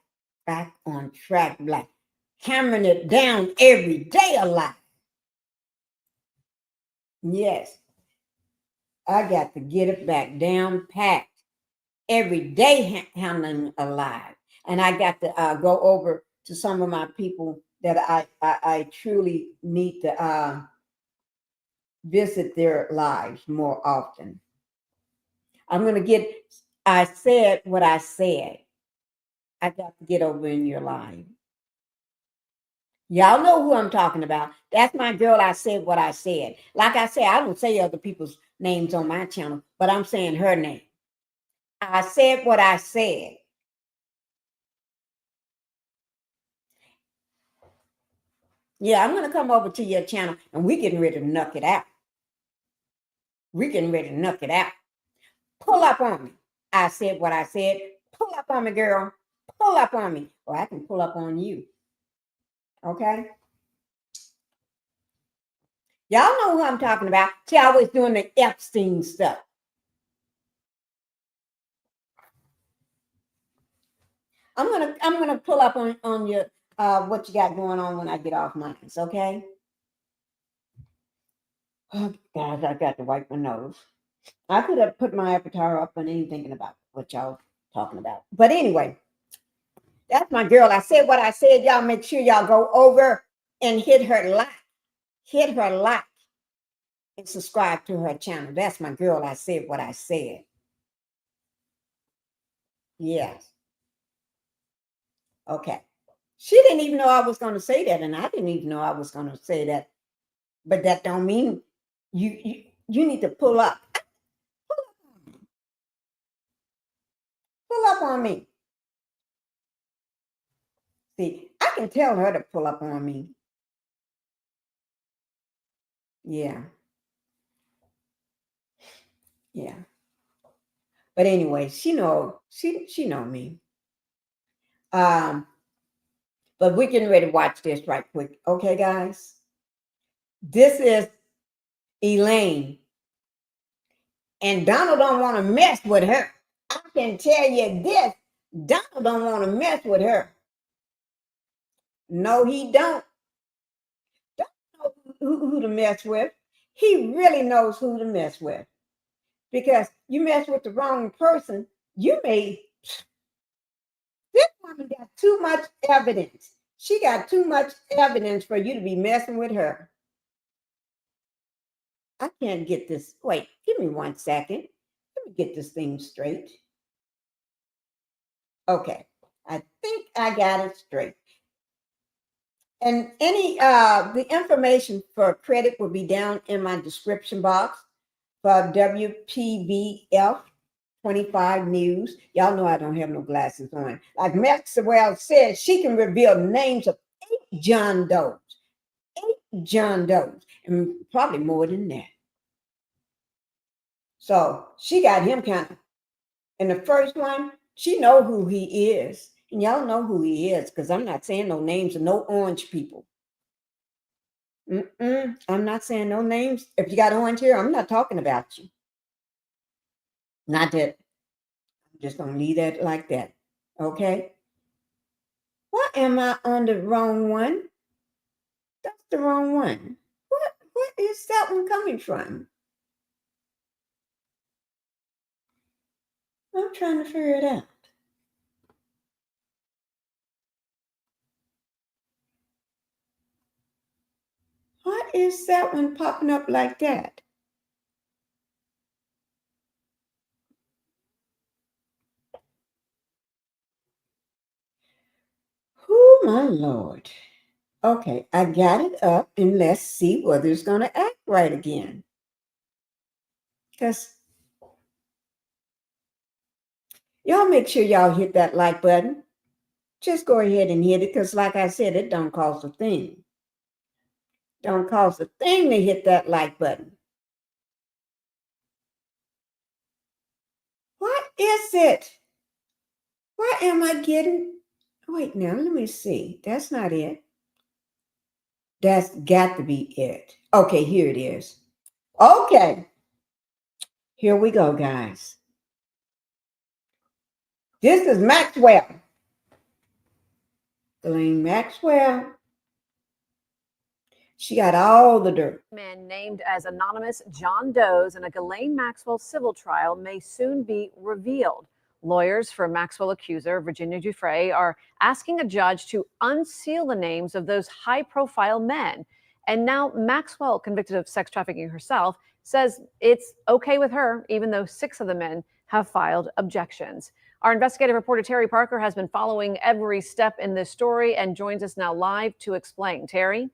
Like hammering it down every day of life. Yes. I got to get it back down packed. Every day handling alive. And I got to go over to some of my people that I truly need to visit their lives more often. I said what I said. I got to get over in your life. Y'all know who I'm talking about. That's my girl. I said what I said. Like I said, I don't say other people's names on my channel, but I'm saying her name. I said what I said. Yeah, I'm going to come over to your channel and we're getting ready to knock it out. We're getting ready to knock it out. Pull up on me. I said what I said. Pull up on me, girl. Pull up on me. Or I can pull up on you. Okay? Y'all know who I'm talking about. She always doing the Epstein stuff. I'm gonna pull up on your what you got going on when I get off mine, okay? Oh guys, I got to wipe my nose. I could have put my avatar up and ain't thinking about what y'all talking about. But anyway, that's my girl. I said what I said. Y'all make sure y'all go over and hit her like. Hit her like and subscribe to her channel. That's my girl. I said what I said. Yes. Okay. She didn't even know I was going to say that, and I didn't even know I was going to say that. But that don't mean you need to pull up. Pull up on me. See, I can tell her to pull up on me. Yeah. Yeah. But anyway, she know me. But we're getting ready to watch this right quick. Okay, guys? This is Elaine. And Donald don't want to mess with her. I can tell you this. Donald don't want to mess with her. No, he don't. Don't know who to mess with. He really knows who to mess with. Because you mess with the wrong person, you may. This woman got too much evidence. She got too much evidence for you to be messing with her. I can't get this. Wait, give me 1 second. Let me get this thing straight. Okay, I think I got it straight. And the information for credit will be down in my description box for WPBF 25 News. Y'all know I don't have no glasses on. Like Maxwell said, she can reveal names of 8 John Does. 8 John Does, and probably more than that. So she got him kind of. And the first one, she know who he is. And y'all know who he is, because I'm not saying no names of no orange people. I'm not saying no names. If you got orange hair, I'm not talking about you. Not that. I'm just going to leave that like that. Okay? Why am I on the wrong one? That's the wrong one. What is that one coming from? I'm trying to figure it out. What is that one popping up like that? Oh, my Lord. Okay, I got it up, and let's see whether it's going to act right again. Because y'all make sure y'all hit that like button. Just go ahead and hit it, because like I said, it don't cost a thing. Don't cost a thing to hit that like button. What is it? Why am I getting... Wait, now, let me see. That's not it. That's got to be it. Okay, here it is. Okay. Here we go, guys. This is Maxwell. Ghislaine Maxwell. She got all the dirt. Men named as anonymous John Does in a Ghislaine Maxwell civil trial may soon be revealed. Lawyers for Maxwell accuser Virginia Giuffre are asking a judge to unseal the names of those high-profile men. And now Maxwell, convicted of sex trafficking herself, says it's okay with her, even though 6 of the men have filed objections. Our investigative reporter Terry Parker has been following every step in this story and joins us now live to explain. Terry?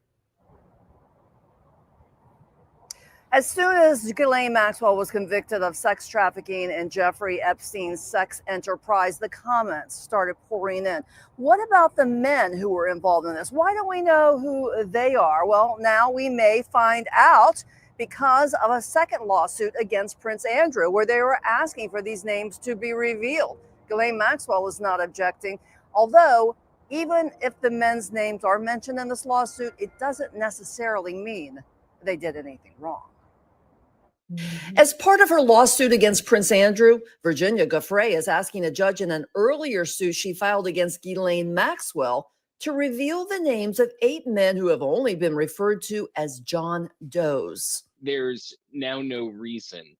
As soon as Ghislaine Maxwell was convicted of sex trafficking in Jeffrey Epstein's sex enterprise, the comments started pouring in. What about the men who were involved in this? Why don't we know who they are? Well, now we may find out because of a second lawsuit against Prince Andrew, where they were asking for these names to be revealed. Ghislaine Maxwell was not objecting, although even if the men's names are mentioned in this lawsuit, it doesn't necessarily mean they did anything wrong. Mhm. As part of her lawsuit against Prince Andrew, Virginia Giuffre is asking a judge in an earlier suit she filed against Ghislaine Maxwell to reveal the names of 8 men who have only been referred to as John Does. There's now no reason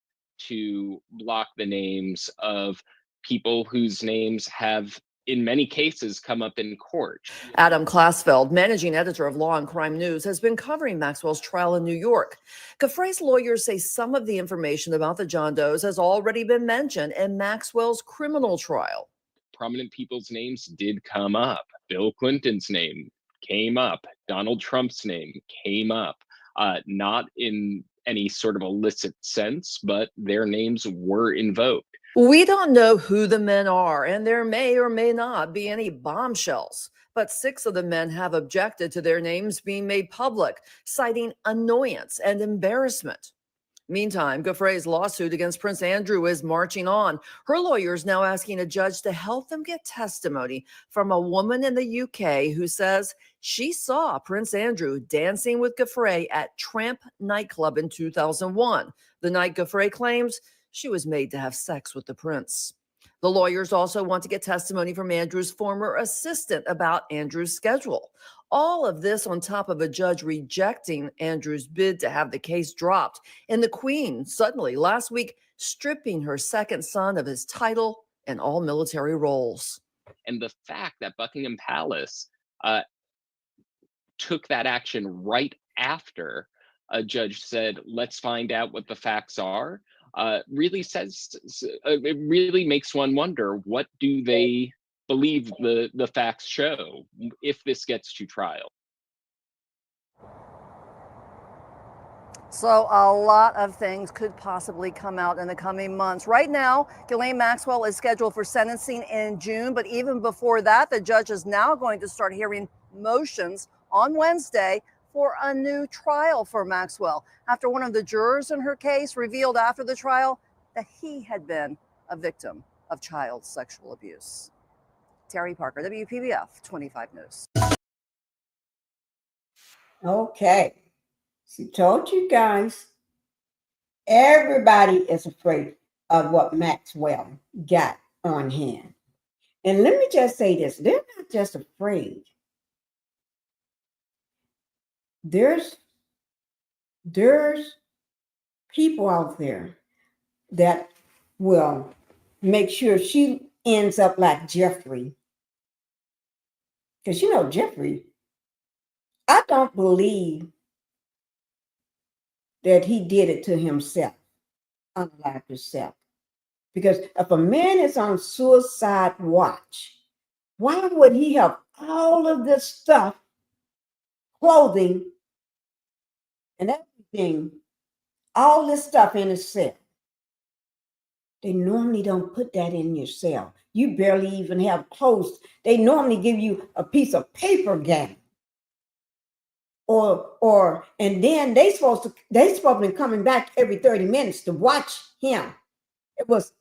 to block the names of people whose names have, in many cases, come up in court. Adam Klasfeld, managing editor of Law and Crime News, has been covering Maxwell's trial in New York. Giuffre's lawyers say some of the information about the John Does has already been mentioned in Maxwell's criminal trial. Prominent people's names did come up. Bill Clinton's name came up. Donald Trump's name came up. Not in any sort of illicit sense, but their names were invoked. We don't know who the men are, and there may or may not be any bombshells, but 6 of the men have objected to their names being made public, citing annoyance and embarrassment. Meantime, Giuffre's lawsuit against Prince Andrew is marching on. Her lawyer is now asking a judge to help them get testimony from a woman in the UK who says she saw Prince Andrew dancing with Giuffre at Tramp nightclub in 2001, the night Giuffre claims she was made to have sex with the prince. The lawyers also want to get testimony from Andrew's former assistant about Andrew's schedule. All of this on top of a judge rejecting Andrew's bid to have the case dropped, and the Queen suddenly last week stripping her second son of his title and all military roles. And the fact that Buckingham Palace took that action right after a judge said, let's find out what the facts are, really says, it really makes one wonder, what do they believe the facts show if this gets to trial? So a lot of things could possibly come out in the coming months. Right now, Ghislaine Maxwell is scheduled for sentencing in June, but even before that, the judge is now going to start hearing motions on Wednesday for a new trial for Maxwell after one of the jurors in her case revealed after the trial that he had been a victim of child sexual abuse. Terry Parker, WPBF 25 News. Okay. She told you guys, everybody is afraid of what Maxwell got on hand. And let me just say this, they're not just afraid. There's people out there that will make sure she ends up like Giuffre. Because you know, Giuffre, I don't believe that he did it to himself, unlike himself. Because if a man is on suicide watch, why would he have all of this stuff, clothing and everything, all this stuff in his cell? They normally don't put that in your cell. You barely even have clothes. They normally give you a piece of paper game. And then they supposed to be coming back every 30 minutes to watch him. It was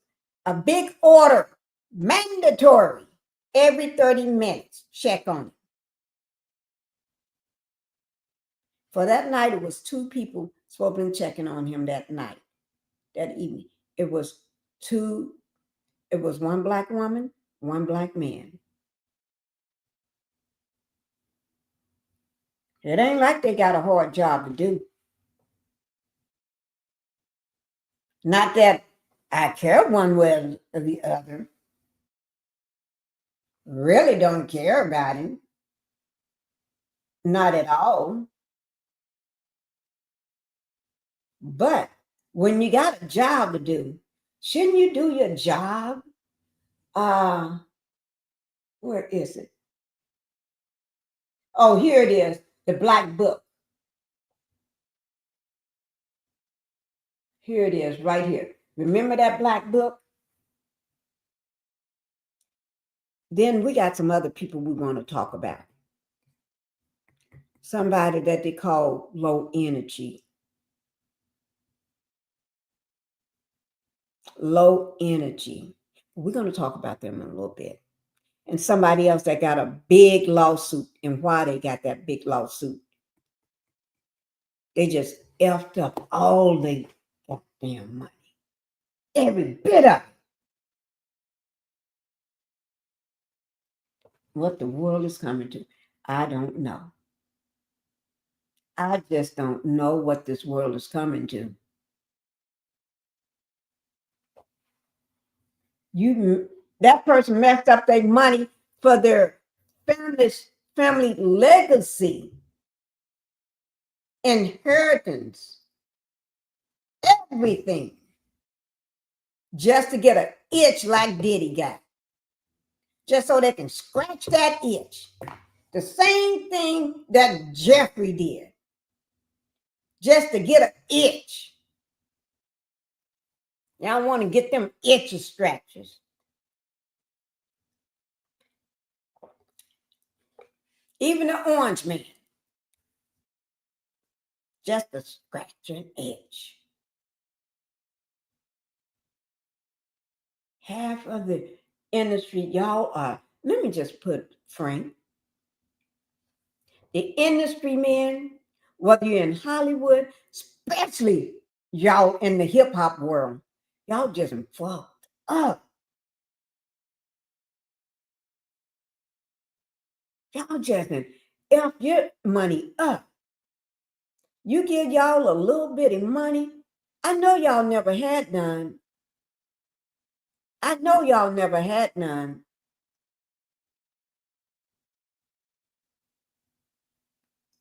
a big order, mandatory, every 30 minutes, check on him. For that night, it was 2 people supposed to be checking on him that night, that evening. It was 1 black woman, 1 black man. It ain't like they got a hard job to do. Not that I care one way or the other. Really don't care about him. Not at all. But when you got a job to do, shouldn't you do your job? Where is it? Oh, here it is, the black book. Here it is, right here. Remember that black book? Then we got some other people we want to talk about. Somebody that they call low energy. Low energy. We're going to talk about them in a little bit. And somebody else that got a big lawsuit, and why they got that big lawsuit. effed up all the goddamn money. Every bit of it. What the world is coming to, I don't know. I just don't know what this world is coming to. That person messed up their money for their family legacy, inheritance, everything, just to get an itch like Diddy got, just so they can scratch that itch. The same thing that Giuffre did, just to get an itch. Y'all want to get them itchy scratches. Even the orange man, just a scratch and itch. Half of the industry, y'all are, let me just put frank, the industry men, whether you're in Hollywood, especially y'all in the hip hop world, y'all just fucked up. Y'all just F your money up. You give y'all a little bit of money. I know y'all never had none. I know y'all never had none.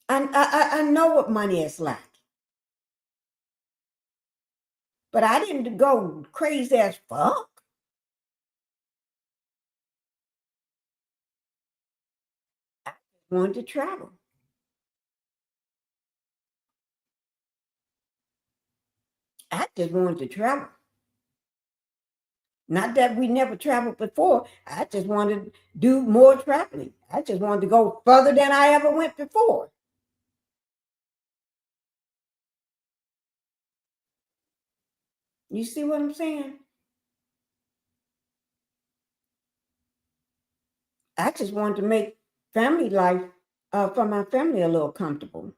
I know what money is like. But I didn't go crazy as fuck. I wanted to travel. I just wanted to travel. Not that we never traveled before. I just wanted to do more traveling. I just wanted to go further than I ever went before. You see what I'm saying? I just wanted to make family life for my family a little comfortable.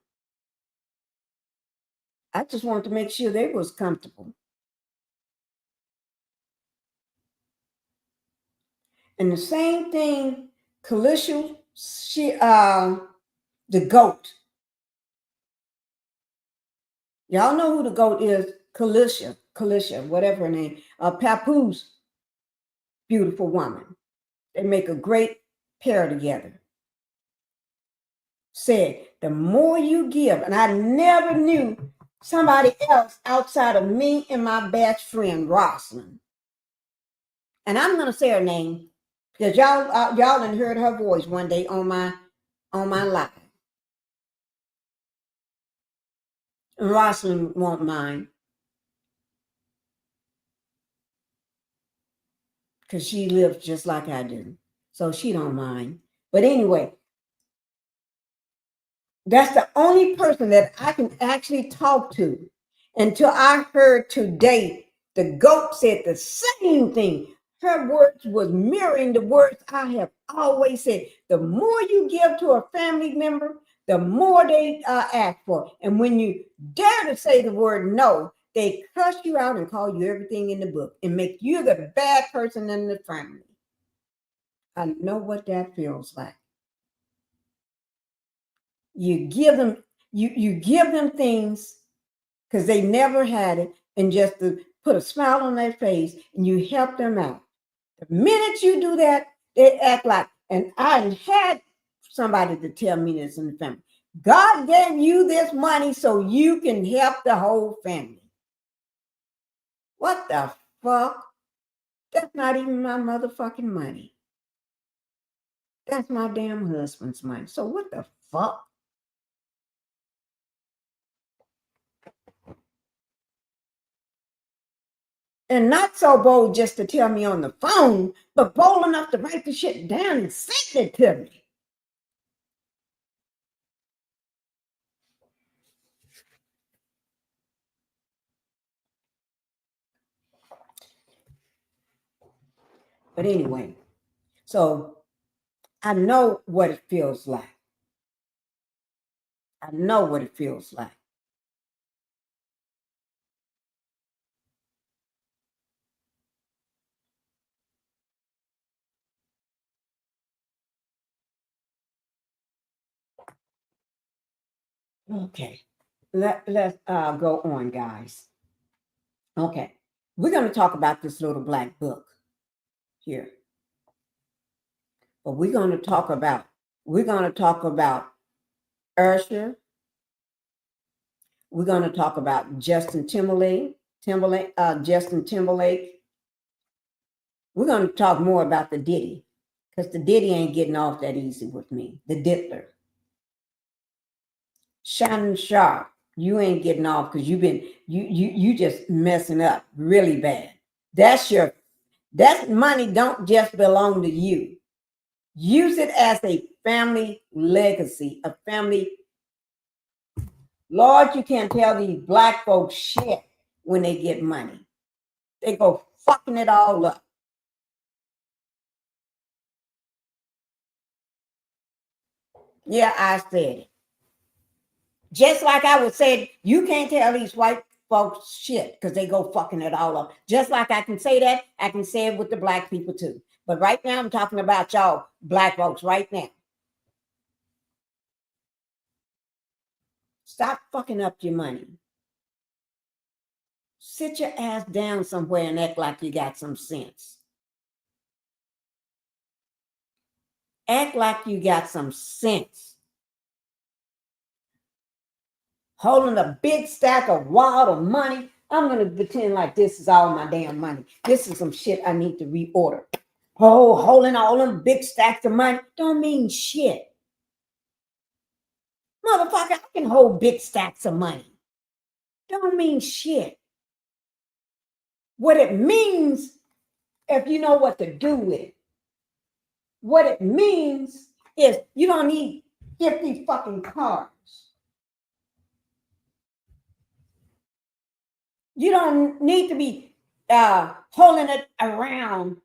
I just wanted to make sure they was comfortable. And the same thing, Kalisha, the GOAT. Y'all know who the GOAT is, Kalisha, whatever her name, Papoose, beautiful woman. They make a great pair together. Said, the more you give, and I never knew somebody else outside of me and my best friend, Rosalind. And I'm going to say her name because y'all done heard her voice one day on my live. And Rosalind won't mind because she lives just like I do. So she don't mind. But anyway, that's the only person that I can actually talk to until I heard today the GOAT said the same thing. Her words was mirroring the words I have always said. The more you give to a family member, the more they ask for. And when you dare to say the word no, they cuss you out and call you everything in the book and make you the bad person in the family. I know what that feels like. You give them, you give them things because they never had it, and just to put a smile on their face, and you help them out. The minute you do that, they act like, and I had somebody to tell me this in the family. God gave you this money so you can help the whole family. What the fuck? That's not even my motherfucking money. That's my damn husband's money. So what the fuck? And not so bold just to tell me on the phone, but bold enough to write the shit down and send it to me. But anyway, so I know what it feels like. I know what it feels like. Okay. Let's go on, guys. Okay. We're going to talk about this little black book here. But we're going to talk about Usher. We're going to talk about Justin Timberlake. Justin Timberlake. We're going to talk more about the Diddy, because the Diddy ain't getting off that easy with me. The Diddler. Shannon Sharp, you ain't getting off because you just messing up really bad. That money don't just belong to you. Use it as a family legacy, a family. Lord, you can't tell these black folks shit when they get money. They go fucking it all up. Yeah, I said it. Just like I would say, you can't tell these white folks shit because they go fucking it all up. Just like I can say that, I can say it with the black people too. But right now, I'm talking about y'all black folks right now. Stop fucking up your money. Sit your ass down somewhere and act like you got some sense. Act like you got some sense. Holding a big stack of wad of money. I'm going to pretend like this is all my damn money. This is some shit I need to reorder. Oh, holding all them big stacks of money don't mean shit. Motherfucker, I can hold big stacks of money. Don't mean shit. What it means, if you know what to do with it, what it means is you don't need 50 fucking cars. You don't need to be holding it around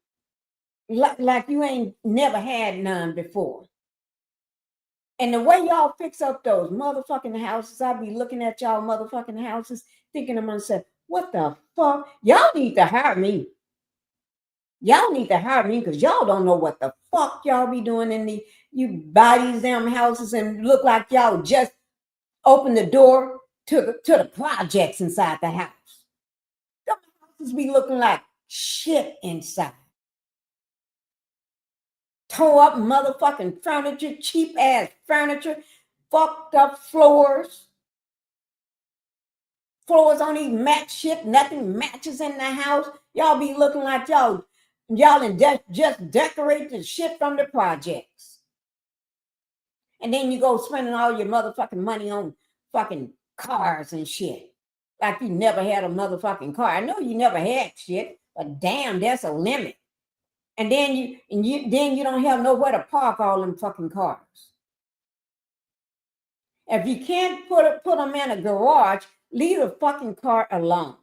like you ain't never had none before. And the way y'all fix up those motherfucking houses, I be looking at y'all motherfucking houses, thinking to myself, what the fuck? Y'all need to hire me. Y'all need to hire me because y'all don't know what the fuck y'all be doing in you buy these damn houses and look like y'all just open the door to the projects inside the house. Them houses be looking like shit inside. Tore up motherfucking furniture, cheap ass furniture, fucked up floors. Floors don't even match shit. Nothing matches in the house. Y'all be looking like y'all just decorate the shit from the projects. And then you go spending all your motherfucking money on fucking cars and shit. Like you never had a motherfucking car. I know you never had shit, but damn, there's a limit. And then you don't have nowhere to park all them fucking cars. If you can't put them in a garage, leave the fucking car alone.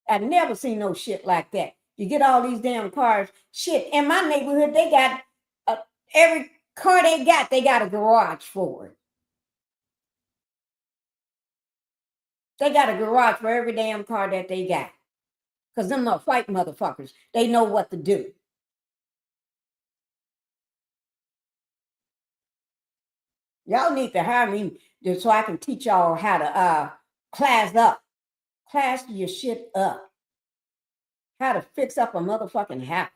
I've never seen no shit like that. You get all these damn cars. Shit, in my neighborhood, they got every car they got a garage for it. They got a garage for every damn car that they got. Because them are white motherfuckers. They know what to do. Y'all need to hire me so I can teach y'all how to class your shit up. How to fix up a motherfucking house.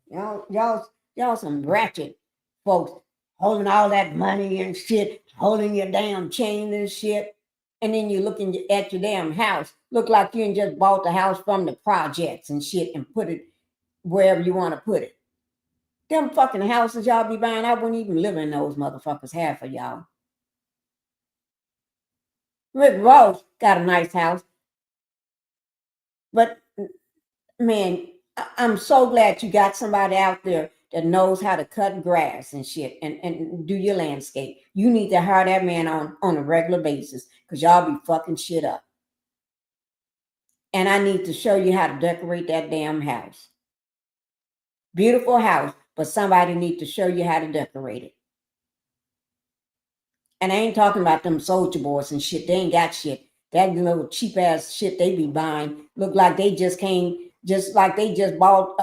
Y'all some ratchet folks holding all that money and shit, holding your damn chain and shit. And then you looking at your damn house. Look like you just bought the house from the projects and shit and put it wherever you want to put it. Them fucking houses y'all be buying, I wouldn't even live in those motherfuckers, half of y'all. Rick Ross got a nice house. But, man, I'm so glad you got somebody out there that knows how to cut grass and shit and do your landscape. You need to hire that man on a regular basis because y'all be fucking shit up. And I need to show you how to decorate that damn house. Beautiful house, but somebody need to show you how to decorate it. And I ain't talking about them soldier boys and shit. They ain't got shit. That little cheap ass shit they be buying look like they just came just like they just bought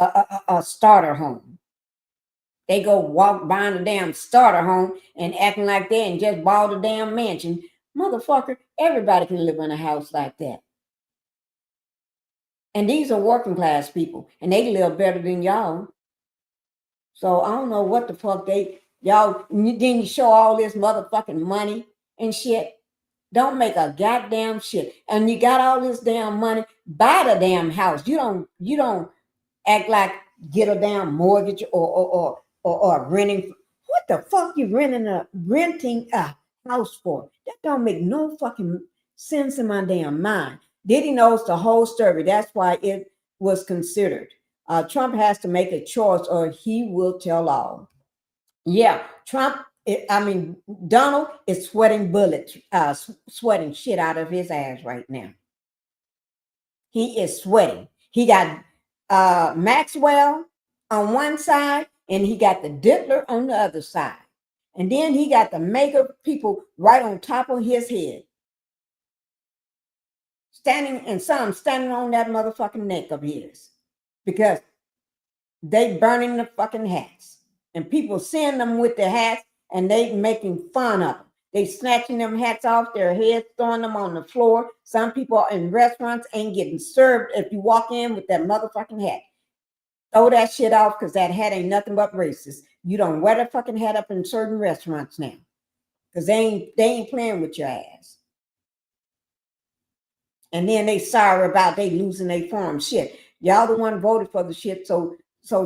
a starter home. They go walk buying a damn starter home and acting like they and just bought a damn mansion. Motherfucker, everybody can live in a house like that. And these are working class people, and they live better than y'all. So I don't know what the fuck y'all, then you show all this motherfucking money and shit. Don't make a goddamn shit. And you got all this damn money, buy the damn house. You don't act like get a damn mortgage or renting. What the fuck you renting a house for? That don't make no fucking sense in my damn mind. Diddy knows the whole story. That's why it was considered. Trump has to make a choice or he will tell all. Yeah, Donald is sweating bullets, sweating shit out of his ass right now. He is sweating. He got Maxwell on one side and he got the diddler on the other side. And then he got the maker people right on top of his head. Some standing on that motherfucking neck of his. Because they burning the fucking hats. And people seeing them with their hats and they making fun of them. They snatching them hats off their heads, throwing them on the floor. Some people in restaurants ain't getting served if you walk in with that motherfucking hat. Throw that shit off because that hat ain't nothing but racist. You don't wear the fucking hat up in certain restaurants now. Because they ain't playing with your ass. And then they sorry about they losing their farm. Shit. Y'all the one voted for the shit, so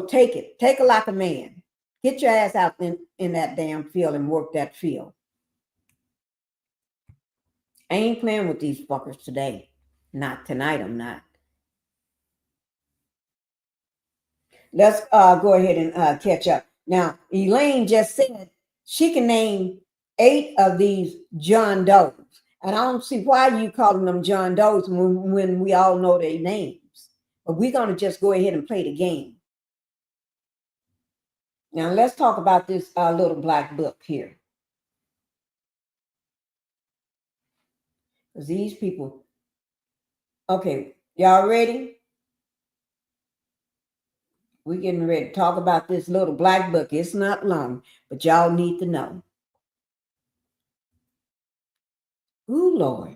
take it. Take it like a man. Get your ass out in that damn field and work that field. I ain't playing with these fuckers today. Not tonight, I'm not. Let's go ahead and catch up. Now, Elaine just said she can name 8 of these John Does. And I don't see why you calling them John Does when we all know their names. But we're going to just go ahead and play the game. Now, let's talk about this little black book here. Because these people... Okay, y'all ready? We're getting ready to talk about this little black book. It's not long, but y'all need to know. Ooh, Lord.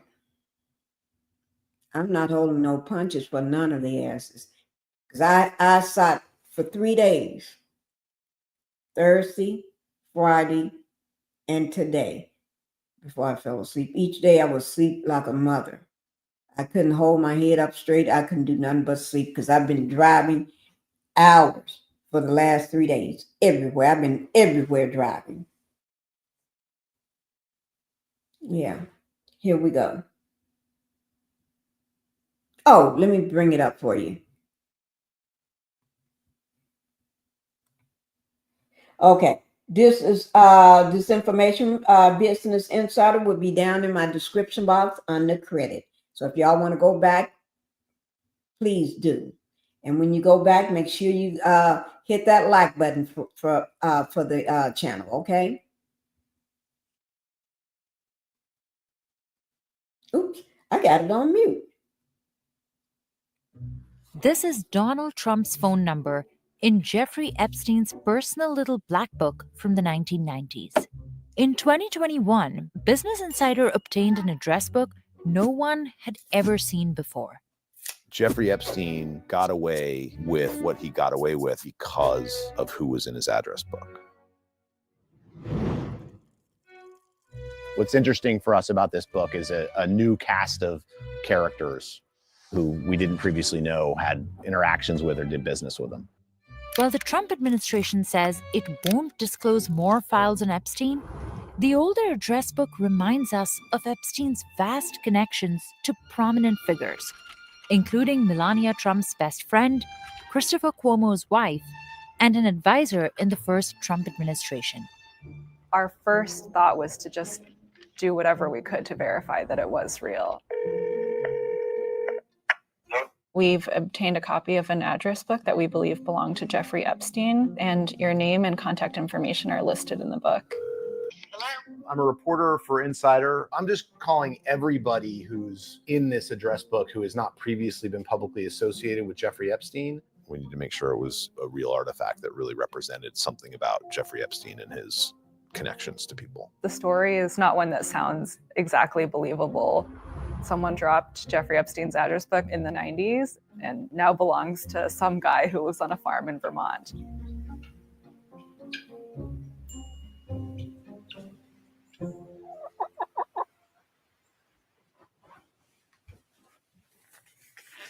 I'm not holding no punches for none of the asses. Because I sat for 3 days. Thursday, Friday, and today. Before I fell asleep. Each day I would sleep like a mother. I couldn't hold my head up straight. I couldn't do nothing but sleep because I've been driving hours for the last 3 days. Everywhere. I've been everywhere driving. Yeah. Here we go. Oh, let me bring it up for you. Okay. This is this information, Business Insider, will be down in my description box under credit. So if y'all want to go back, please do. And when you go back, make sure you hit that like button for the channel, okay? Oops, I got it on mute. This is Donald Trump's phone number in Jeffrey Epstein's personal little black book from the 1990s. In 2021, Business Insider obtained an address book no one had ever seen before. Jeffrey Epstein got away with what he got away with because of who was in his address book. What's interesting for us about this book is a new cast of characters who we didn't previously know had interactions with or did business with him. While the Trump administration says it won't disclose more files on Epstein, the older address book reminds us of Epstein's vast connections to prominent figures, including Melania Trump's best friend, Christopher Cuomo's wife, and an advisor in the first Trump administration. Our first thought was to just do whatever we could to verify that it was real. We've obtained a copy of an address book that we believe belonged to Jeffrey Epstein, and your name and contact information are listed in the book. Hello? I'm a reporter for Insider. I'm just calling everybody who's in this address book who has not previously been publicly associated with Jeffrey Epstein. We need to make sure it was a real artifact that really represented something about Jeffrey Epstein and his connections to people. The story is not one that sounds exactly believable. Someone dropped Jeffrey Epstein's address book in the 90s and now belongs to some guy who lives on a farm in Vermont.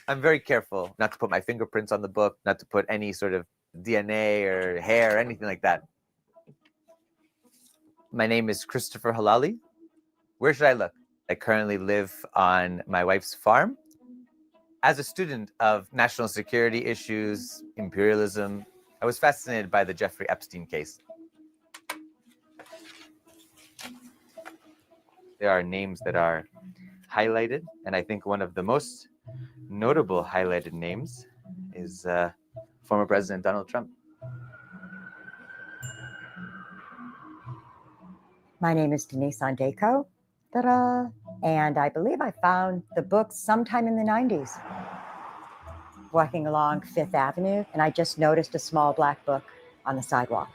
I'm very careful not to put my fingerprints on the book, not to put any sort of DNA or hair or anything like that. My name is Christopher Halali. Where should I look? I currently live on my wife's farm. As a student of national security issues, imperialism, I was fascinated by the Jeffrey Epstein case. There are names that are highlighted, and I think one of the most notable highlighted names is former President Donald Trump. My name is Denise Ondeko. Ta-da! And I believe I found the book sometime in the 90s. Walking along Fifth Avenue, and I just noticed a small black book on the sidewalk.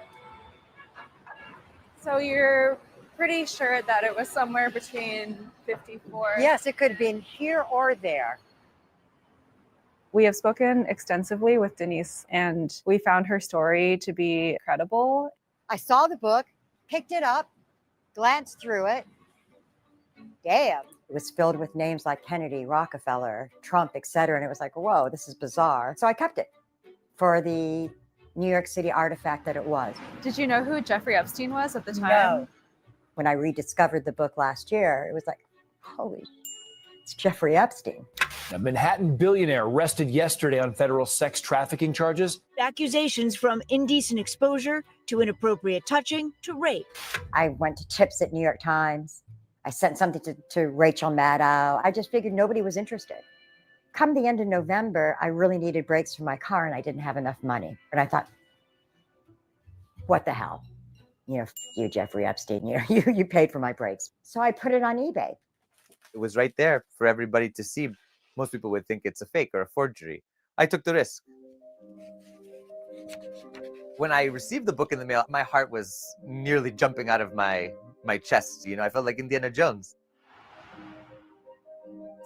So you're pretty sure that it was somewhere between 54? Yes, it could have been here or there. We have spoken extensively with Denise, and we found her story to be credible. I saw the book, picked it up, glanced through it. Damn. It was filled with names like Kennedy, Rockefeller, Trump, etc. And it was like, whoa, this is bizarre. So I kept it for the New York City artifact that it was. Did you know who Jeffrey Epstein was at the time? No. When I rediscovered the book last year, it was like, holy, it's Jeffrey Epstein. A Manhattan billionaire arrested yesterday on federal sex trafficking charges. Accusations from indecent exposure to inappropriate touching to rape. I went to tips at New York Times. I sent something to Rachel Maddow. I just figured nobody was interested. Come the end of November, I really needed brakes for my car and I didn't have enough money. And I thought, what the hell? You know, you, Jeffrey Epstein, you paid for my brakes. So I put it on eBay. It was right there for everybody to see. Most people would think it's a fake or a forgery. I took the risk. When I received the book in the mail, my heart was nearly jumping out of my chest. You know, I felt like Indiana Jones.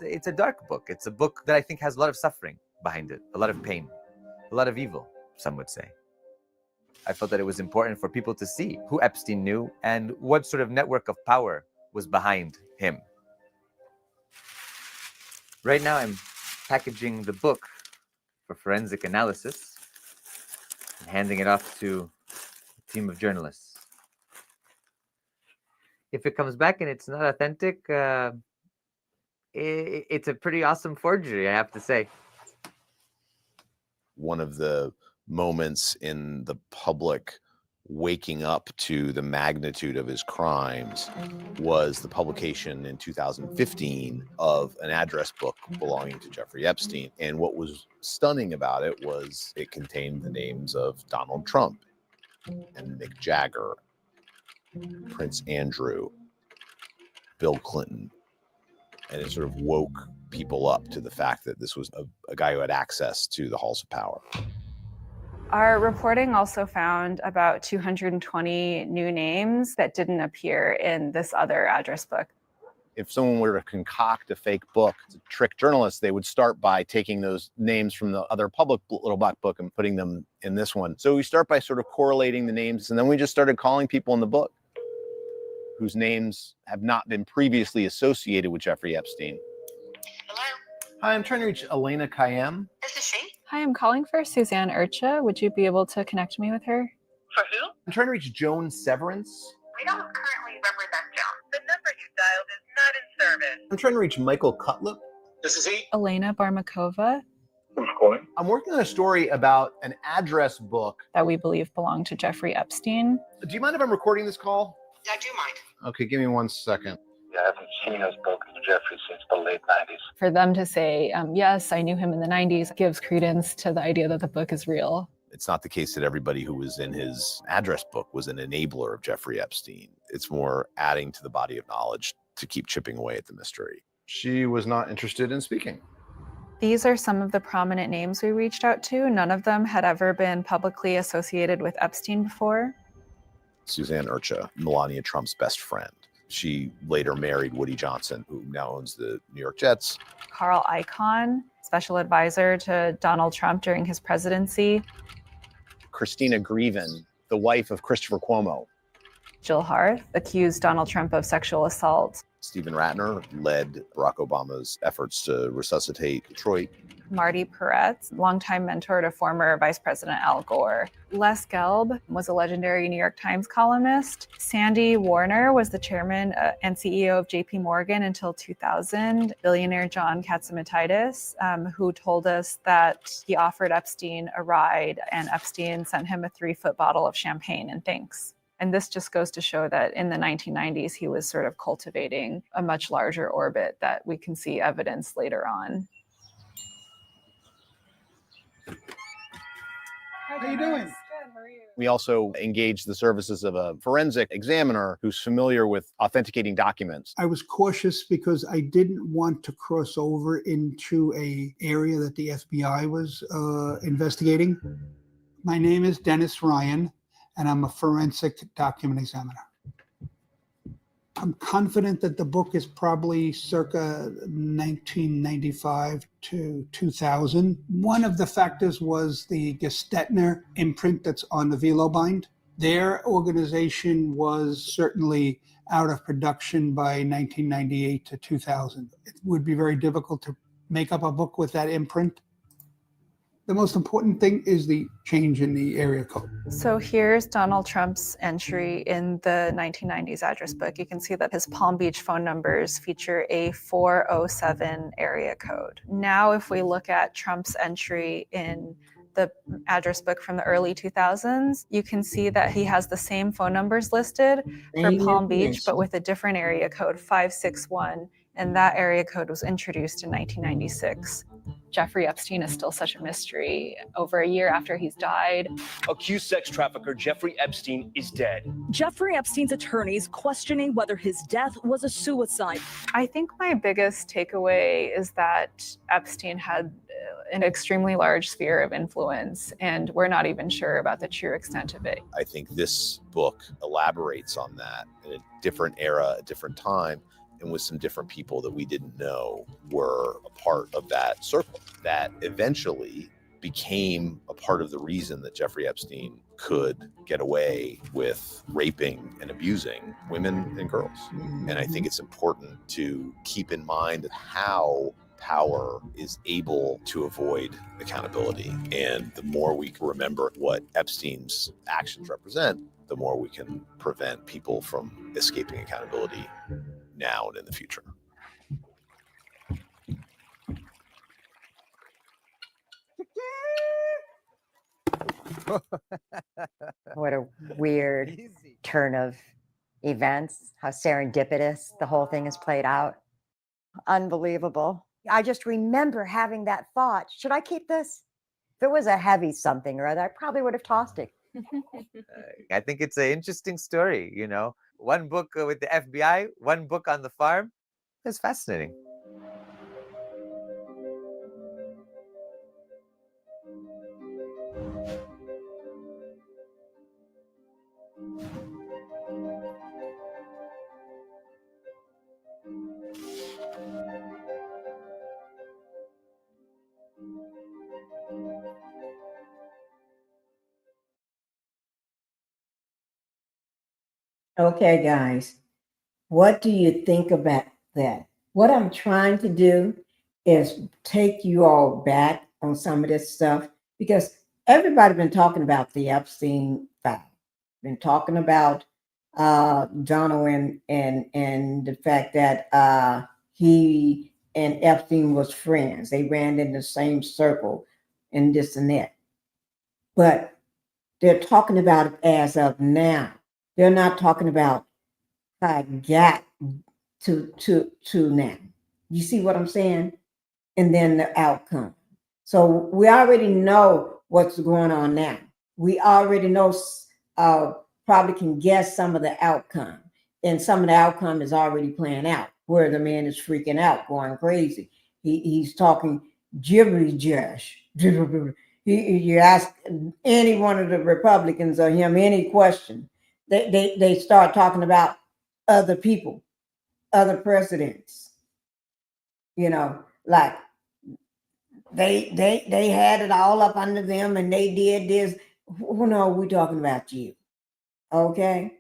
It's a dark book. It's a book that I think has a lot of suffering behind it, a lot of pain, a lot of evil, some would say. I felt that it was important for people to see who Epstein knew and what sort of network of power was behind him. Right now, I'm packaging the book for forensic analysis and handing it off to a team of journalists. If it comes back and it's not authentic, it's a pretty awesome forgery, I have to say. One of the moments in the public waking up to the magnitude of his crimes was the publication in 2015 of an address book belonging to Jeffrey Epstein. And what was stunning about it was it contained the names of Donald Trump and Mick Jagger, Prince Andrew, Bill Clinton. And it sort of woke people up to the fact that this was a guy who had access to the halls of power. Our reporting also found about 220 new names that didn't appear in this other address book. If someone were to concoct a fake book to trick journalists, they would start by taking those names from the other public little black book and putting them in this one. So we start by sort of correlating the names, and then we just started calling people in the book whose names have not been previously associated with Jeffrey Epstein. Hello? Hi, I'm trying to reach Elena Kayem. This is she? Hi, I'm calling for Suzanne Urcha. Would you be able to connect me with her? For who? I'm trying to reach Joan Severance. We don't currently represent Joan. The number you dialed is not in service. I'm trying to reach Michael Cutlip. This is he. Elena Barmakova. Who's calling? I'm working on a story about an address book That we believe belonged to Jeffrey Epstein. Do you mind if I'm recording this call? I do mind. Okay, give me 1 second. Yeah, I haven't seen or spoken to Jeffrey since the late 90s. For them to say, yes, I knew him in the 90s, gives credence to the idea that the book is real. It's not the case that everybody who was in his address book was an enabler of Jeffrey Epstein. It's more adding to the body of knowledge to keep chipping away at the mystery. She was not interested in speaking. These are some of the prominent names we reached out to. None of them had ever been publicly associated with Epstein before. Suzanne Urcha, Melania Trump's best friend. She later married Woody Johnson, who now owns the New York Jets. Carl Icahn, special advisor to Donald Trump during his presidency. Christina Grieven, the wife of Christopher Cuomo. Jill Harth accused Donald Trump of sexual assault. Stephen Ratner led Barack Obama's efforts to resuscitate Detroit. Marty Peretz, longtime mentor to former Vice President Al Gore. Les Gelb was a legendary New York Times columnist. Sandy Warner was the chairman and CEO of JP Morgan until 2000. Billionaire John Katzimatidis, who told us that he offered Epstein a ride and Epstein sent him a 3-foot bottle of champagne in thanks. And this just goes to show that in the 1990s, he was sort of cultivating a much larger orbit that we can see evidence later on. How you doing? Good, how are you? We also engaged the services of a forensic examiner who's familiar with authenticating documents. I was cautious because I didn't want to cross over into an area that the FBI was investigating. My name is Dennis Ryan, and I'm a forensic document examiner. I'm confident that the book is probably circa 1995 to 2000. One of the factors was the Gestetner imprint that's on the Velo bind. Their organization was certainly out of production by 1998 to 2000. It would be very difficult to make up a book with that imprint. The most important thing is the change in the area code. So here's Donald Trump's entry in the 1990s address book. You can see that his Palm Beach phone numbers feature a 407 area code. Now, if we look at Trump's entry in the address book from the early 2000s, you can see that he has the same phone numbers listed for Palm Beach, but with a different area code, 561. And that area code was introduced in 1996. Jeffrey Epstein is still such a mystery. Over a year after he's died. Accused sex trafficker Jeffrey Epstein is dead. Jeffrey Epstein's attorneys questioning whether his death was a suicide. I think my biggest takeaway is that Epstein had an extremely large sphere of influence, and we're not even sure about the true extent of it. I think this book elaborates on that in a different era, a different time, and with some different people that we didn't know were a part of that circle that eventually became a part of the reason that Jeffrey Epstein could get away with raping and abusing women and girls. And I think it's important to keep in mind how power is able to avoid accountability. And the more we can remember what Epstein's actions represent, the more we can prevent people from escaping accountability now and in the future. What a weird turn of events, how serendipitous the whole thing has played out. Unbelievable. I just remember having that thought, should I keep this? If it was a heavy something or other, I probably would have tossed it. I think it's an interesting story, you know. One book with the FBI, one book on the farm. It's fascinating. Okay, guys, what do you think about that? What I'm trying to do is take you all back on some of this stuff, because everybody's been talking about the Epstein file, been talking about Donald and the fact that he and Epstein was friends. They ran in the same circle and this and that. But they're talking about it as of now. They're not talking about how I got to now. You see what I'm saying? And then the outcome. So we already know what's going on now. We already know, probably can guess some of the outcome. and some of the outcome is already playing out, where the man is freaking out, going crazy. He's talking gibberish. You ask any one of the Republicans or him any question, they start talking about other people, other presidents. You know, like they had it all up under them and they did this. Well, no, we're talking about you. Okay.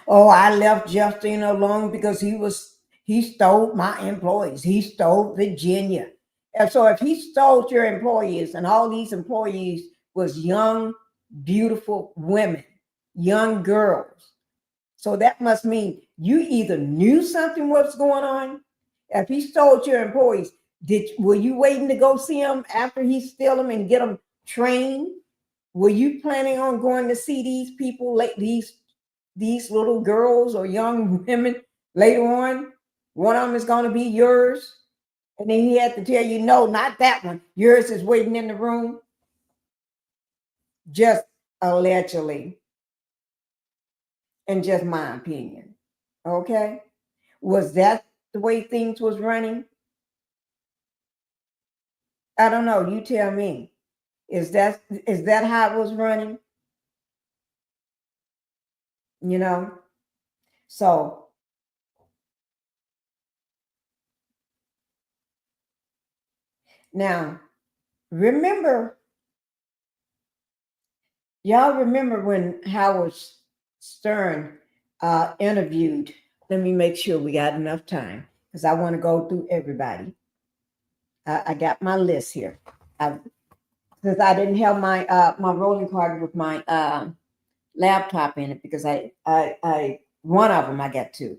Oh, I left Justin alone because he stole my employees. He stole Virginia. And so if he stole your employees, and all these employees was young, beautiful women, young girls. So that must mean you either knew something was going on. If he stole your employees, were you waiting to go see him after he steal them and get them trained? Were you planning on going to see these people, like these little girls or young women later on? One of them is going to be yours. And then he had to tell you, no, not that one. Yours is waiting in the room. Just allegedly. And just my opinion. Okay? Was that the way things was running? I don't know. You tell me. Is that how it was running? You know? So now, y'all remember when Howard Stern interviewed, let me make sure we got enough time because I want to go through everybody. I got my list here. Since I didn't have my my rolling card with my laptop in it, because I one of them I got two,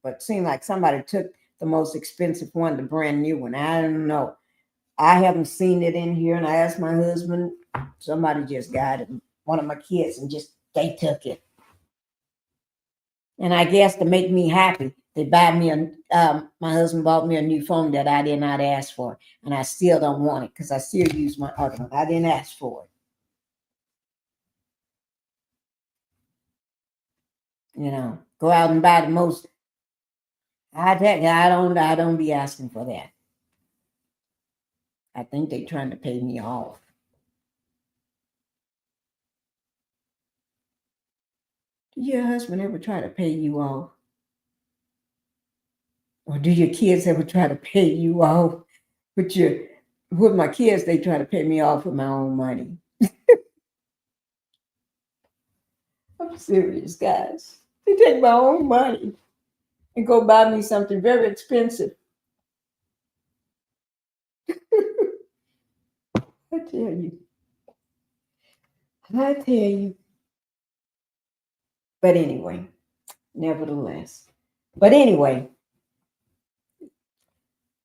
but it seemed like somebody took the most expensive one, the brand new one. I don't know. I haven't seen it in here, and I asked my husband. Somebody just got it, one of my kids, and they took it. And I guess to make me happy, they buy me my husband bought me a new phone that I did not ask for, and I still don't want it because I still use my other one. I didn't ask for it. You know, go out and buy the most. I don't be asking for that. I think they're trying to pay me off. Did your husband ever try to pay you off? Or do your kids ever try to pay you off? With my kids, they try to pay me off with my own money. I'm serious, guys. They take my own money and go buy me something very expensive. I tell you. But anyway, nevertheless. But anyway,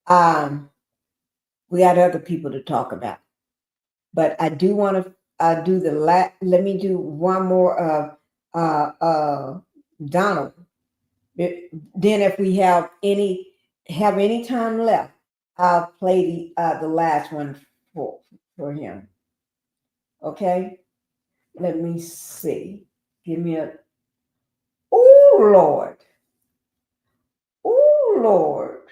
we got other people to talk about. But I do want to do let me do one more of Donald. Then if we have any time left, I'll play the last one for him. Okay? Let me see. Give me a oh Lord. Oh Lord.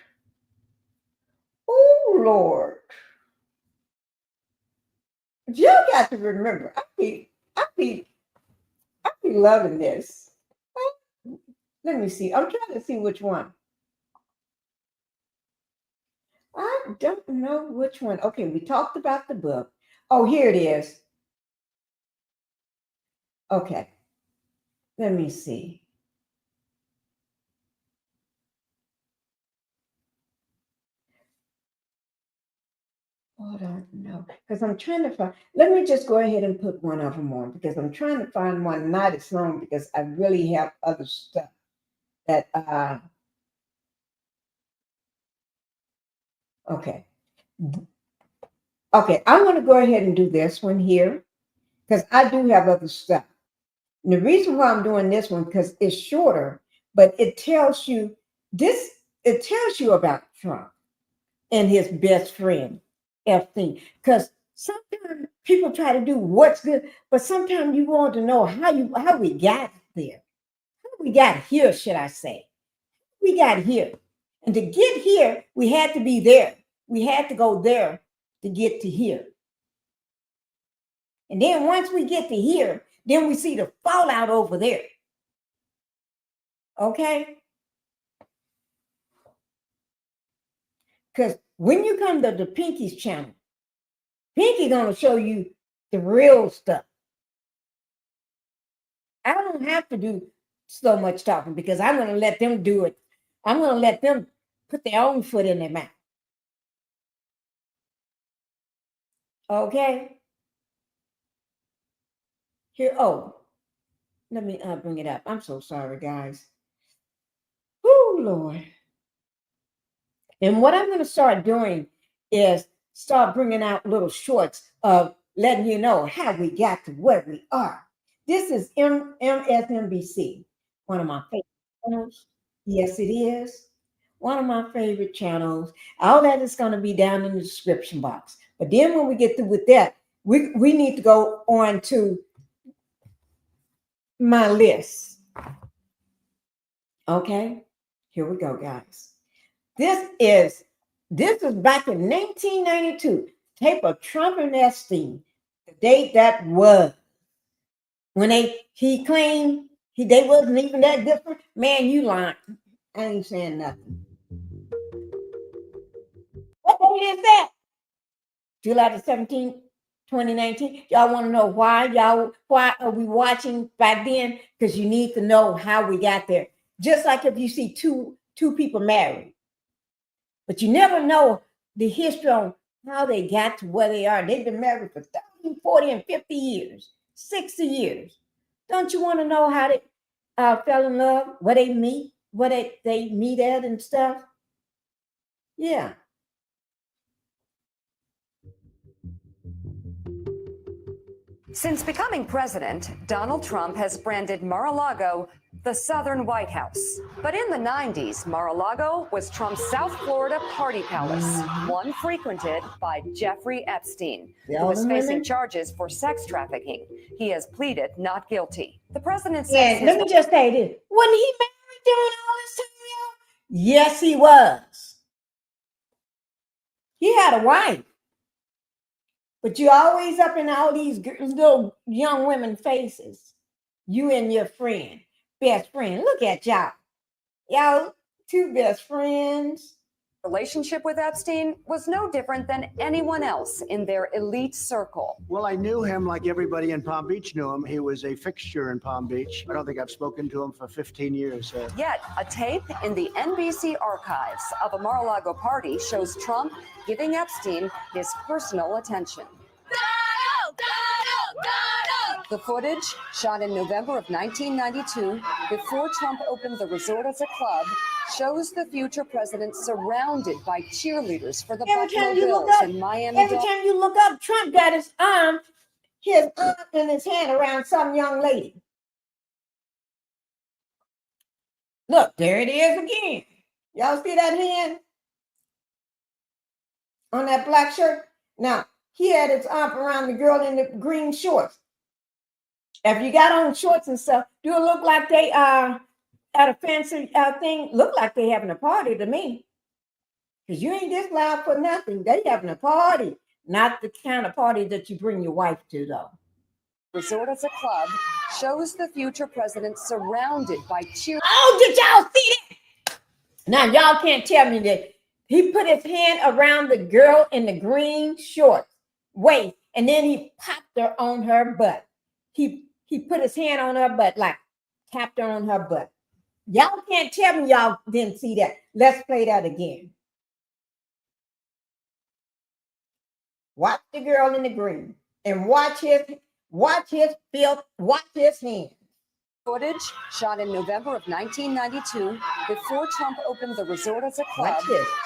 Oh Lord. You got to remember, I be loving this. Let me see. I'm trying to see which one. I don't know which one. Okay, we talked about the book. Oh, here it is. Okay. Let me see. Oh, I don't know. Because I'm trying to find. Let me just go ahead and put one of them on because I'm trying to find one not as long because I really have other stuff that okay. Okay, I'm going to go ahead and do this one here because I do have other stuff. And the reason why I'm doing this one because it's shorter, but it tells you about Trump and his best friend, Epstein. Because sometimes people try to do what's good, but sometimes you want to know how we got there. How we got here, should I say. We got here. And to get here, we had to be there. We had to go there to get to here. And then once we get to here, then we see the fallout over there. Okay? Because when you come to the Pinkie's channel, Pinkie gonna show you the real stuff. I don't have to do so much talking because I'm gonna let them do it. I'm gonna let them put their own foot in their mouth. Okay? Here, oh, let me bring it up. I'm so sorry, guys. Oh, Lord. And what I'm going to start doing is start bringing out little shorts of letting you know how we got to where we are. This is MSNBC, one of my favorite channels. Yes, it is. One of my favorite channels. All that is going to be down in the description box. But then when we get through with that, we need to go on to my list. Okay, here we go, guys. This is back in 1992. Tape of Trump and Epstein. The date that was when he claimed they wasn't even that different. Man, you lying. I ain't saying nothing. What date is that? July the 17th, 2019. Y'all want to know why are we watching back then? Because you need to know how we got there. Just like if you see two people married, but you never know the history on how they got to where they are. They've been married for 30, 40, and 50 years, 60 years. Don't you want to know how they fell in love, where they meet, where they meet at and stuff? Yeah. Since becoming president, Donald Trump has branded Mar-a-Lago the Southern White House. But in the 90s, Mar-a-Lago was Trump's South Florida party palace, one frequented by Giuffre Epstein, who is facing charges for sex trafficking. He has pleaded not guilty. The president says let me just say this. Wasn't he married during all this time, y'all? Yes, he was. He had a wife. But you always up in all these little young women faces. You and your friend, best friend. Look at y'all. Y'all two best friends. Relationship with Epstein was no different than anyone else in their elite circle. Well, I knew him like everybody in Palm Beach knew him. He was a fixture in Palm Beach. I don't think I've spoken to him for 15 years. Yet, a tape in the NBC archives of a Mar-a-Lago party shows Trump giving Epstein his personal attention. The footage, shot in November of 1992, before Trump opened the resort as a club, shows the future president surrounded by cheerleaders for the Buffalo Bills and Miami Dolphins. Every time you look up, Trump got his arm in his hand around some young lady. Look, there it is again. Y'all see that hand on that black shirt? Now, he had his arm around the girl in the green shorts. If you got on shorts and stuff, do it look like they are at a fancy thing? Look like they having a party to me. Because you ain't this loud for nothing. They having a party. Not the kind of party that you bring your wife to, though. Resort as a club shows the future president surrounded by cheerleaders. Oh, did y'all see that? Now, y'all can't tell me that he put his hand around the girl in the green shorts waist, and then he popped her on her butt. He put his hand on her butt, like tapped her on her butt. Y'all can't tell me y'all didn't see that. Let's play that again. Watch the girl in the green and watch his filth, watch his hand. Footage shot in November of 1992 before Trump opened the resort as a club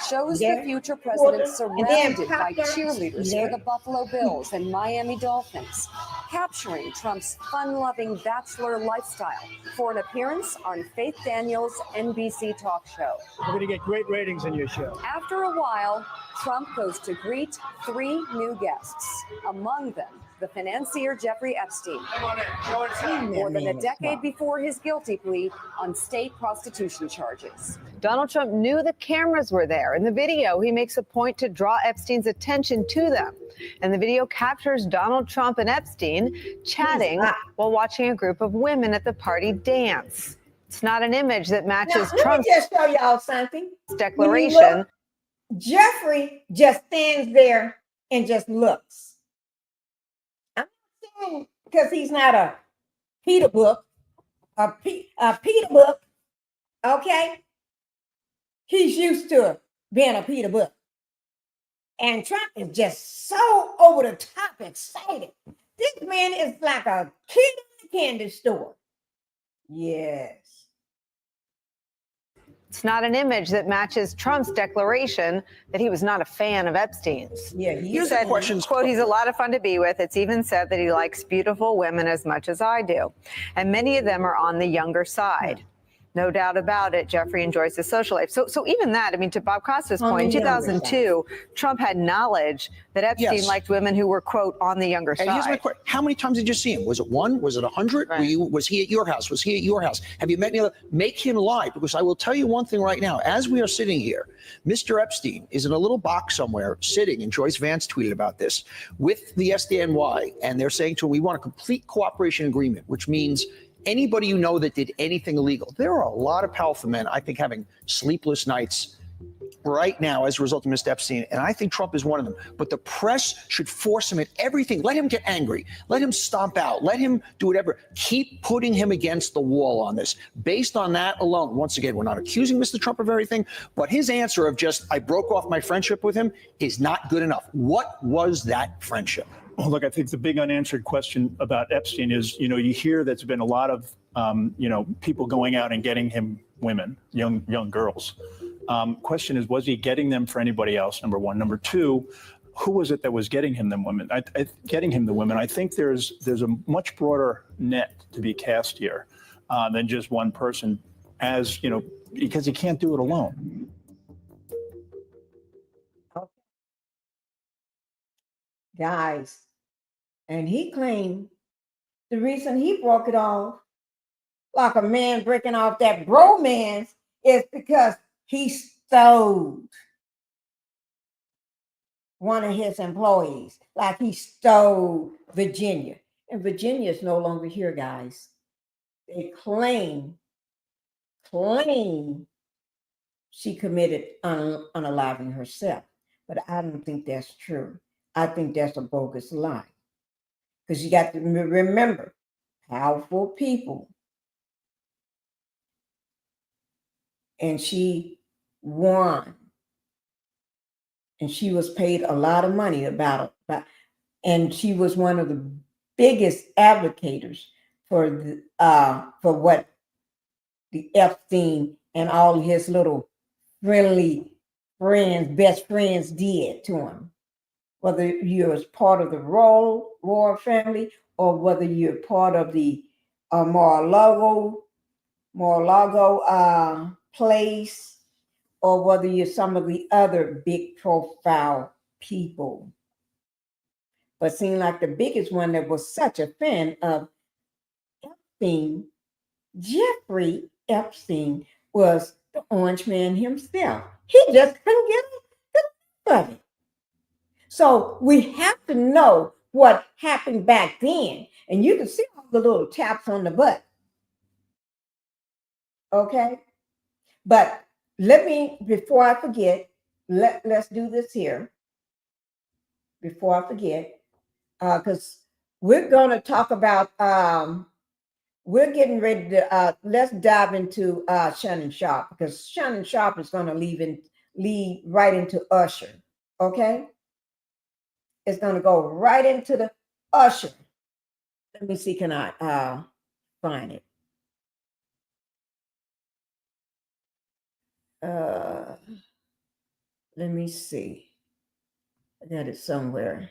shows the future president surrounded by cheerleaders for the Buffalo Bills and Miami Dolphins. capturing Trump's fun-loving bachelor lifestyle for an appearance on Faith Daniels' NBC talk show. We're going to get great ratings in your show. After a while, Trump goes to greet 3 new guests, among them the financier Jeffrey Epstein, more than a decade before his guilty plea on state prostitution charges. Donald Trump knew the cameras were there. In the video, he makes a point to draw Epstein's attention to them. And the video captures Donald Trump and Epstein chatting while watching a group of women at the party dance. It's not an image that matches Trump's just show y'all something. declaration. Giuffre just stands there and just looks. I'm not saying because he's not a Peter book, a Peter book, okay? He's used to being a Peter book. And Trump is just so over the top excited. This man is like a kid in the candy store. Yes. It's not an image that matches Trump's declaration that he was not a fan of Epstein's. Yeah, he said, quote, he's a lot of fun to be with. It's even said that he likes beautiful women as much as I do. And many of them are on the younger side. No doubt about it, Giuffre enjoys his social life. So even that, I mean, to Bob Costa's point, in 2002, Trump had knowledge that Epstein liked women who were, quote, on the younger And here's my side. question. How many times did you see him? Was it 1? Was it 100? Was he at your house? Was he at your house? Have you met any other? Make him lie, because I will tell you one thing right now. As we are sitting here, Mr. Epstein is in a little box somewhere sitting, and Joyce Vance tweeted about this, with the SDNY, and they're saying to him, we want a complete cooperation agreement, which means anybody you know that did anything illegal. There are a lot of powerful men, I think, having sleepless nights right now as a result of Mr. Epstein, and I think Trump is one of them. But the press should force him at everything. Let him get angry. Let him stomp out. Let him do whatever. Keep putting him against the wall on this. Based on that alone, once again, we're not accusing Mr. Trump of everything, but his answer of just, I broke off my friendship with him is not good enough. What was that friendship? Well, look, I think the big unanswered question about Epstein is, you hear there's been a lot of, people going out and getting him women, young girls. Question is, was he getting them for anybody else? Number one. Number two, who was it that was getting him them women? Getting him the women. I think there's a much broader net to be cast here than just one person, as because he can't do it alone. Guys, and he claimed the reason he broke it off, like a man breaking off that bromance, is because he stole one of his employees, like he stole Virginia. And Virginia is no longer here, guys. They claim she committed unaliving herself, but I don't think that's true. I think that's a bogus lie. Because you got to remember, powerful people. And she won. And she was paid a lot of money and she was one of the biggest advocates for what the Epstein and all his little friendly friends, best friends did to him. Whether you're part of the royal family or whether you're part of the Mar-a-Lago place, or whether you're some of the other big profile people. But seemed like the biggest one that was such a fan of Epstein, Jeffrey Epstein, was the Orange Man himself. He just couldn't get enough of it. So we have to know what happened back then. And you can see all the little taps on the butt. Okay? But before I forget, let's do this here. Before I forget, because we're going to talk about, we're getting ready to, let's dive into Shannon Sharp, because Shannon Sharp is going to lead right into Usher. Okay? It's going to go right into the Usher. Let me see, can I find it? Let me see. I got it somewhere.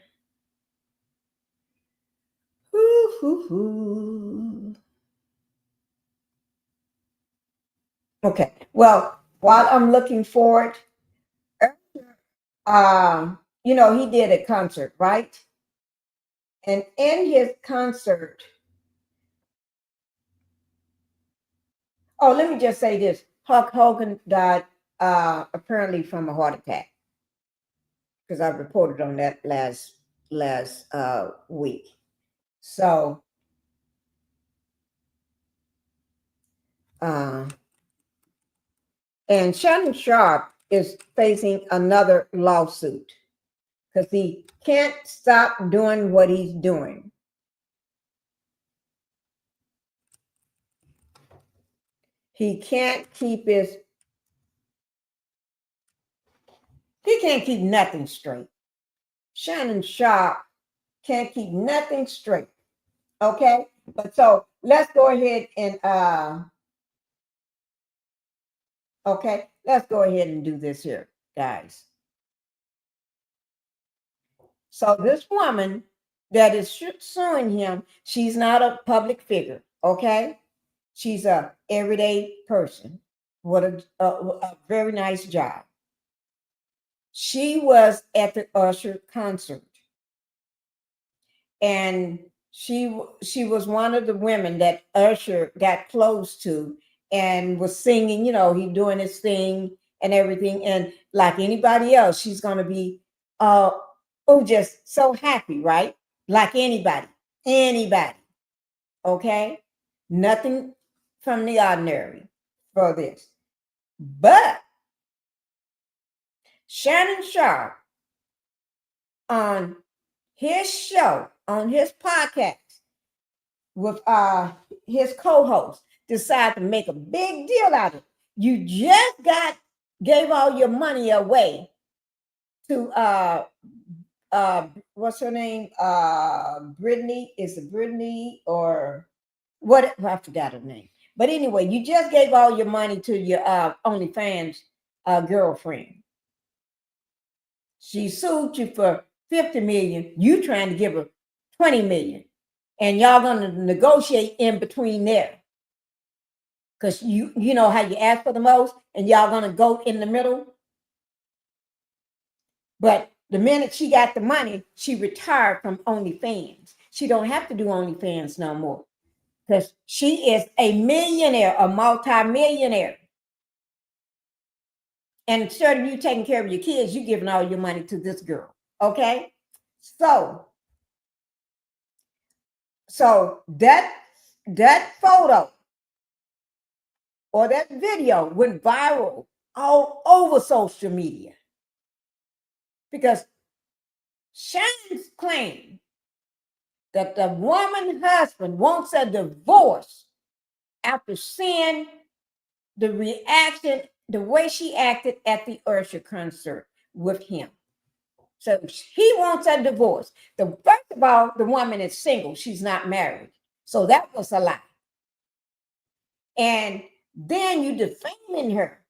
Ooh. Hoo-hoo. Okay. Well, while I'm looking for it, he did a concert, right? And in his concert, let me just say this. Hulk Hogan died apparently from a heart attack, because I reported on that last week. So and Shannon Sharp is facing another lawsuit because he can't stop doing what he's doing. He can't keep nothing straight. Shannon Sharp can't keep nothing straight. Okay? But so let's go ahead and let's go ahead and do this here, guys. So this woman that is suing him, she's not a public figure, okay? She's a everyday person with a very nice job. She was at the Usher concert, and she was one of the women that Usher got close to and was singing, he doing his thing and everything. And like anybody else, she's going to be just so happy, right? Like anybody, okay? Nothing from the ordinary for this. But Shannon Sharp, on his show, on his podcast with his co-host, decided to make a big deal out of it. You just gave all your money away to what's her name? Brittany. Is it Brittany or what? I forgot her name. But anyway, you just gave all your money to your OnlyFans girlfriend. She sued you for $50 million. You trying to give her $20 million, and y'all gonna negotiate in between there. Because you know how you ask for the most, and y'all gonna go in the middle. But the minute she got the money, she retired from OnlyFans. She don't have to do OnlyFans no more, because she is a millionaire, a multi-millionaire. And instead of you taking care of your kids, you giving all your money to this girl. Okay? So that photo or that video went viral all over social media, because Shannon's claim that the woman's husband wants a divorce after seeing the reaction, the way she acted at the Usher concert with him. So he wants a divorce. First of all, the woman is single. She's not married. So that was a lie. And then you defaming her.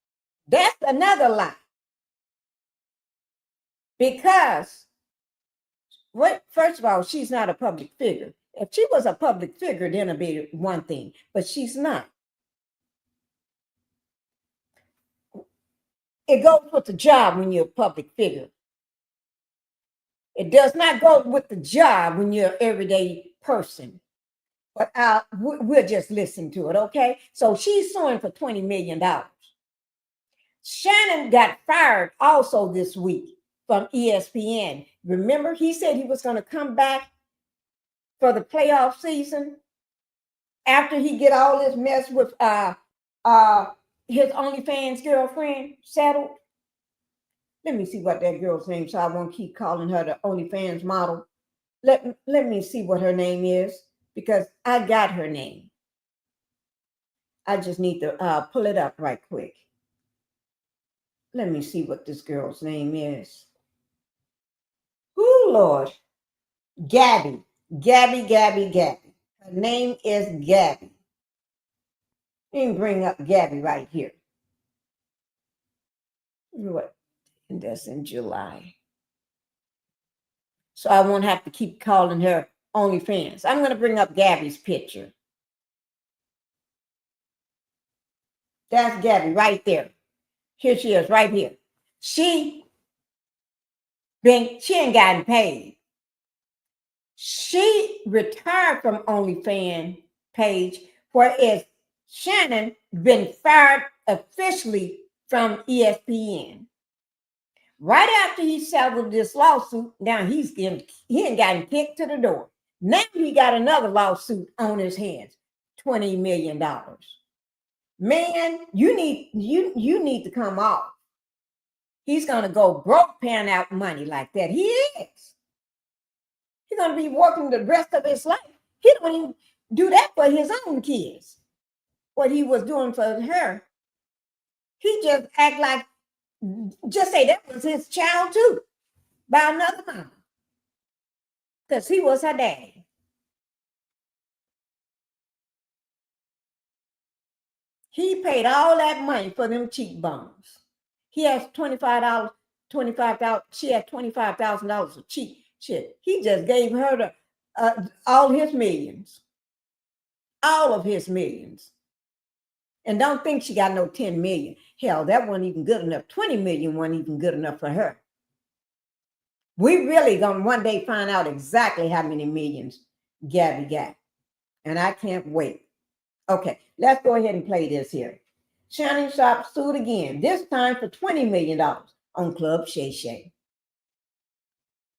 That's another lie. Because, first of all, she's not a public figure. If she was a public figure, then it'd be one thing. But she's not. It goes with the job when you're a public figure. It does not go with the job when you're an everyday person. But we'll just listen to it, okay? So she's suing for $20 million. Shannon got fired also this week from ESPN. Remember, he said he was going to come back for the playoff season after he get all this mess with his OnlyFans girlfriend settled. Let me see what that girl's name, so I won't keep calling her the OnlyFans model. Let me see what her name is, because I got her name. I just need to pull it up right quick. Let me see what this girl's name is. Oh, Lord. Gabby. Her name is Gabby. Let me bring up Gabby right here. What? And that's in July. So I won't have to keep calling her OnlyFans. I'm going to bring up Gabby's picture. That's Gabby right there. Here she is, right here. She ain't gotten paid. She retired from OnlyFans page, whereas Shannon been fired officially from ESPN. Right after he settled this lawsuit, now he ain't gotten kicked to the door. Now he got another lawsuit on his hands, $20 million. Man, you need to come off. He's gonna go broke paying out money like that. He is. He's gonna be working the rest of his life. He don't even do that for his own kids. What he was doing for her, he just act like, just say that was his child too, by another mom, because he was her daddy. He paid all that money for them cheekbones. He has $25. She had $25,000 of cheek shit. He just gave her all his millions, all of his millions. And don't think she got no 10 million. Hell, that wasn't even good enough. 20 million wasn't even good enough for her. We really gonna one day find out exactly how many millions Gabby got. And I can't wait. Okay, let's go ahead and play this here. Shannon Sharp sued again, this time for $20 million on Club Shay Shay.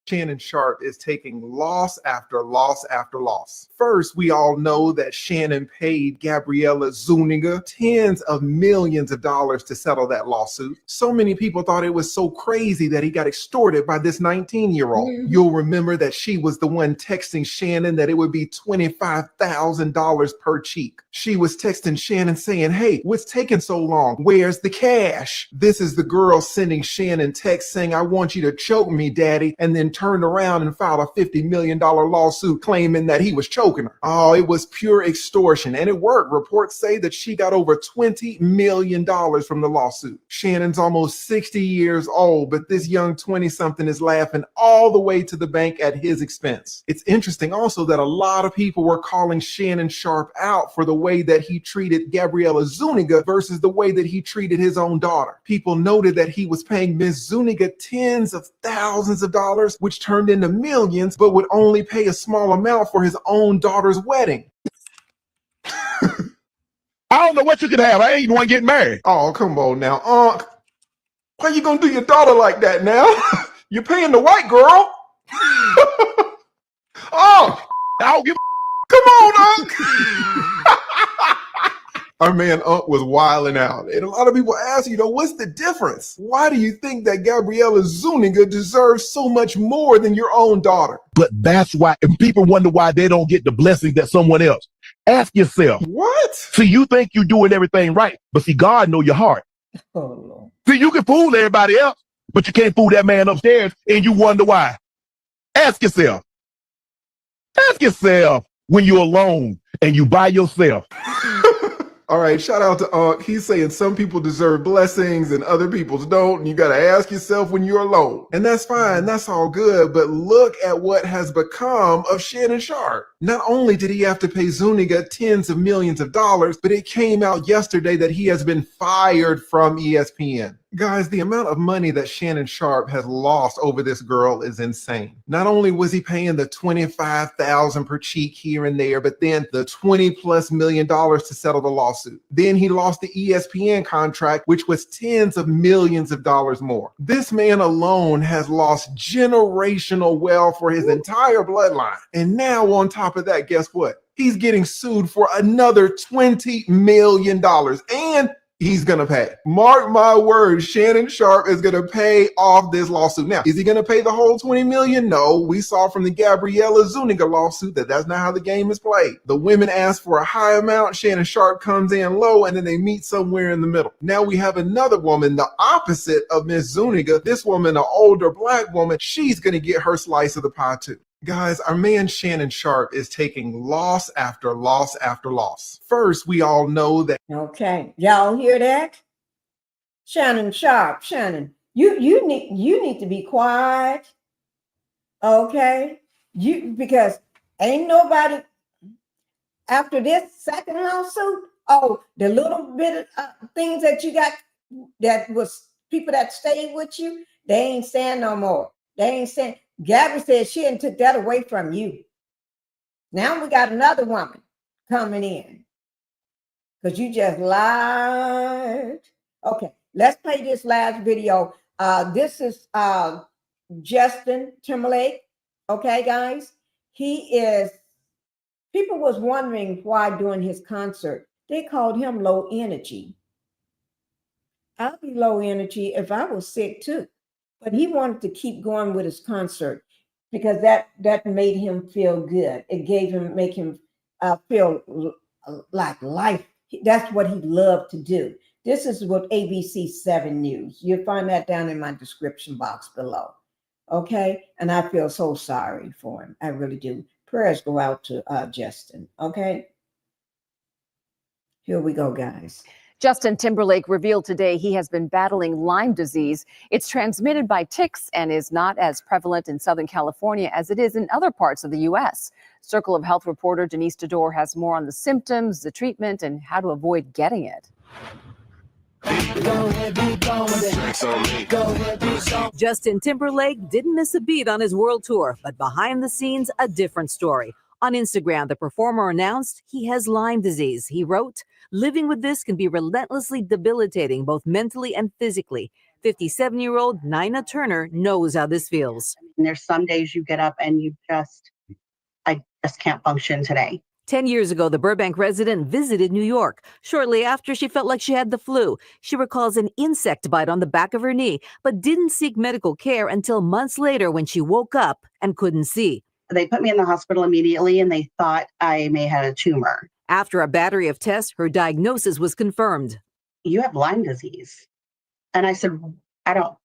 Shannon Sharp is taking loss after loss after loss. First, we all know that Shannon paid Gabriella Zuniga tens of millions of dollars to settle that lawsuit. So many people thought it was so crazy that he got extorted by this 19-year-old. You'll remember that she was the one texting Shannon that it would be $25,000 per cheek. She was texting Shannon saying, "Hey, what's taking so long? Where's the cash?" This is the girl sending Shannon text saying, "I want you to choke me, daddy," and then turned around and filed a $50 million lawsuit claiming that he was choking her. Oh, it was pure extortion, and it worked. Reports say that she got over $20 million from the lawsuit. Shannon's almost 60 years old, but this young 20-something is laughing all the way to the bank at his expense. It's interesting also that a lot of people were calling Shannon Sharp out for the way that he treated Gabriella Zuniga versus the way that he treated his own daughter. People noted that he was paying Ms. Zuniga tens of thousands of dollars, which turned into millions, but would only pay a small amount for his own daughter's wedding. I don't know what you could have. I ain't the one getting married. Oh, come on now, Unc. Why you gonna do your daughter like that now? You're paying the white girl. Oh, I don't give a. Come on, Unc. Our man Unc was wilding out. And a lot of people ask, what's the difference? Why do you think that Gabriella Zuniga deserves so much more than your own daughter? But that's why, and people wonder why they don't get the blessings that someone else. Ask yourself. What? See, you think you're doing everything right, but see, God know your heart. Oh, Lord. See, you can fool everybody else, but you can't fool that man upstairs, and you wonder why. Ask yourself. Ask yourself when you're alone and you by yourself. All right, shout out to Unc. He's saying some people deserve blessings and other people's don't, and you got to ask yourself when you're alone. And that's fine, that's all good, but look at what has become of Shannon Sharp. Not only did he have to pay Zuniga tens of millions of dollars, but it came out yesterday that he has been fired from ESPN. Guys, the amount of money that Shannon Sharp has lost over this girl is insane. Not only was he paying the $25,000 per cheek here and there, but then the $20+ million to settle the lawsuit. Then he lost the ESPN contract, which was tens of millions of dollars more. This man alone has lost generational wealth for his entire bloodline. And now on top of that, guess what? He's getting sued for another $20 million. And he's going to pay. Mark my words, Shannon Sharp is going to pay off this lawsuit. Now, is he going to pay the whole $20 million? No, we saw from the Gabriella Zuniga lawsuit that that's not how the game is played. The women ask for a high amount, Shannon Sharp comes in low, and then they meet somewhere in the middle. Now we have another woman, the opposite of Miss Zuniga. This woman, an older black woman, she's going to get her slice of the pie too. Guys, our man Shannon Sharp is taking loss after loss after loss. First, we all know that. Okay, y'all hear that? Shannon Sharp, Shannon, you need to be quiet. Okay, because Ain't nobody after this second lawsuit. Oh, the little bit of things that you got that was people that stayed with you, they ain't saying no more. They ain't saying. Gabby said she didn't took that away from you. Now we got another woman coming in because you just lied. Okay, let's play this last video. This is Justin Timberlake. Okay, guys, he is. People was wondering why during his concert they called him low energy. I'd be low energy if I was sick too, but he wanted to keep going with his concert because that made him feel good. It make him feel like life. That's what he loved to do. This is what ABC 7 News. You'll find that down in my description box below. Okay, and I feel so sorry for him. I really do. Prayers go out to Justin. Okay, here we go, guys. Justin Timberlake revealed today he has been battling Lyme disease. It's transmitted by ticks and is not as prevalent in Southern California as it is in other parts of the U.S. Circle of Health reporter Denise Tador has more on the symptoms, the treatment, and how to avoid getting it. Justin Timberlake didn't miss a beat on his world tour, but behind the scenes, a different story. On Instagram, the performer announced he has Lyme disease. He wrote, "Living with this can be relentlessly debilitating, both mentally and physically. 57-year-old Nina Turner knows how this feels." And there's some days you get up and I just can't function today. 10 years ago, the Burbank resident visited New York. Shortly after, she felt like she had the flu. She recalls an insect bite on the back of her knee, but didn't seek medical care until months later when she woke up and couldn't see. They put me in the hospital immediately and they thought I may have a tumor. After a battery of tests, her diagnosis was confirmed. "You have Lyme disease." And I said,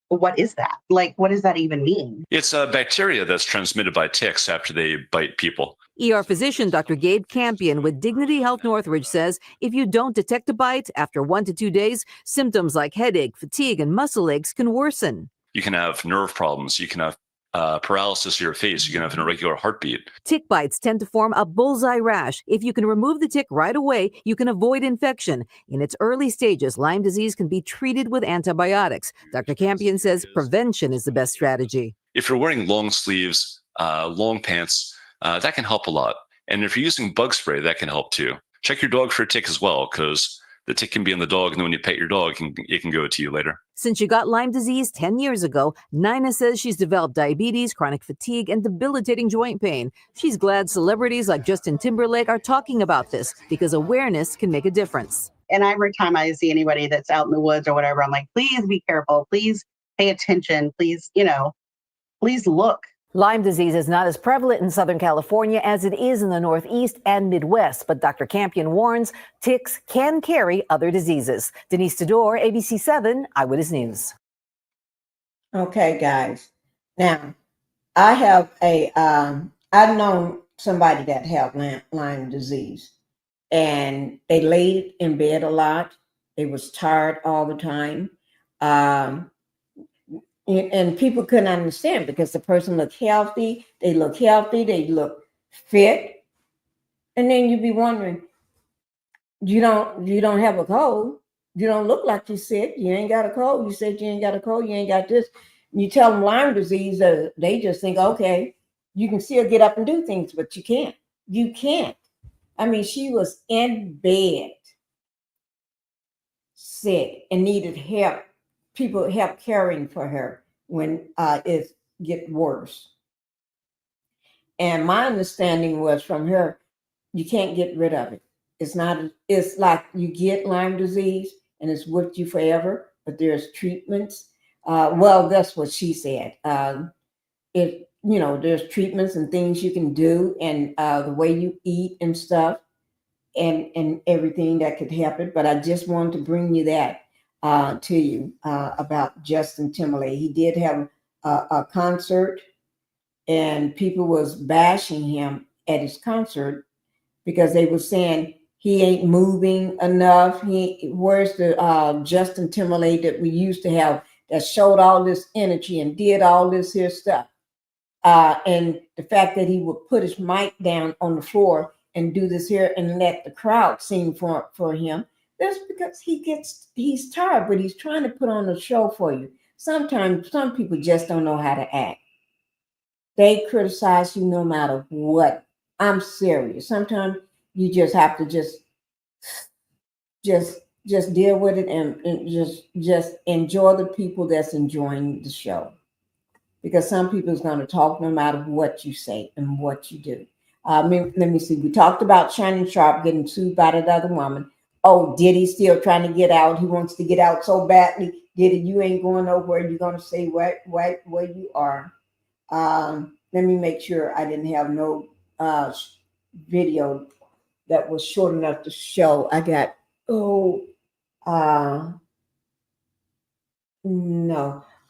what is that? Like, what does that even mean? It's a bacteria that's transmitted by ticks after they bite people. ER physician Dr. Gabe Campion with Dignity Health Northridge says if you don't detect a bite after 1 to 2 days, symptoms like headache, fatigue, and muscle aches can worsen. You can have nerve problems. You can have paralysis of your face. You can have an irregular heartbeat. Tick bites tend to form a bullseye rash. If you can remove the tick right away, you can avoid infection. In its early stages, Lyme disease can be treated with antibiotics. Dr. Campion says prevention is the best strategy. If you're wearing long sleeves, long pants, that can help a lot. And if you're using bug spray, that can help too. Check your dog for a tick as well, because the tick can be on the dog, and then when you pet your dog, it can go to you later. Since she got Lyme disease 10 years ago, Nina says she's developed diabetes, chronic fatigue, and debilitating joint pain. She's glad celebrities like Justin Timberlake are talking about this because awareness can make a difference. And every time I see anybody that's out in the woods or whatever, I'm like, please be careful. Please pay attention. Please, please look. Lyme disease is not as prevalent in Southern California as it is in the Northeast and Midwest, but Dr. Campion warns ticks can carry other diseases. Denise Tador, ABC 7 Eyewitness News. Okay, guys. Now, I have I've known somebody that had Lyme disease, and they laid in bed a lot. They was tired all the time. And people couldn't understand because the person looked healthy, they look fit. And then you'd be wondering, you don't have a cold. You don't look like you're sick. You ain't got a cold. You said you ain't got a cold. You ain't got this. You tell them Lyme disease, they just think, okay, you can still get up and do things, but you can't. You can't. I mean, she was in bed, sick, and needed help. People help caring for her when it get worse. And my understanding was from her, you can't get rid of it. It's like you get Lyme disease and it's with you forever, but there's treatments. Well, that's what she said. There's treatments and things you can do, and the way you eat and stuff, and everything that could help it. But I just wanted to bring you that to you about Justin Timberlake. He did have a concert, and people was bashing him at his concert because they were saying he ain't moving enough. Where's the Justin Timberlake that we used to have that showed all this energy and did all this here stuff? And the fact that he would put his mic down on the floor and do this here and let the crowd sing for him, that's because he's tired, but he's trying to put on a show for you. Sometimes some people just don't know how to act. They criticize you no matter what. I'm serious. Sometimes you just have to just deal with it and just enjoy the people that's enjoying the show. Because some people is going to talk no matter what you say and what you do. Let me see. We talked about Shannon Sharp getting sued by that other woman. Oh, Diddy's still trying to get out. He wants to get out so badly. Diddy, you ain't going nowhere. You're going to stay right where you are. Let me make sure I didn't have no video that was short enough to show. I got, no,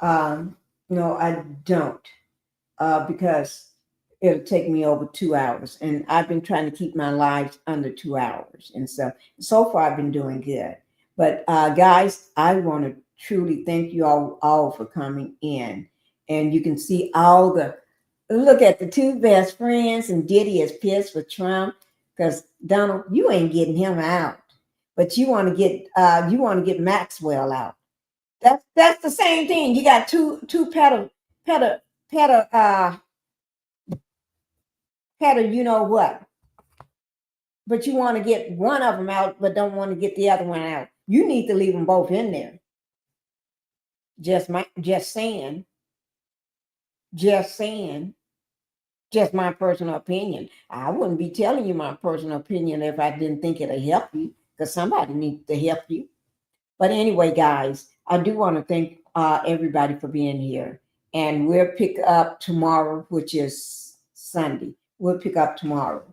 I don't, because it'll take me over 2 hours, and I've been trying to keep my lives under 2 hours, and so far I've been doing good. But guys, I want to truly thank you all for coming in, and you can see all the. Look at the two best friends, and Diddy is pissed with Trump because Donald, you ain't getting him out, but you want to get Maxwell out. That's the same thing. You got two you know what, but you want to get one of them out, but don't want to get the other one out. You need to leave them both in there. Just saying. Just my personal opinion. I wouldn't be telling you my personal opinion if I didn't think it'll help you, because somebody needs to help you. But anyway, guys, I do want to thank everybody for being here. And we'll pick up tomorrow, which is Sunday. We'll pick up tomorrow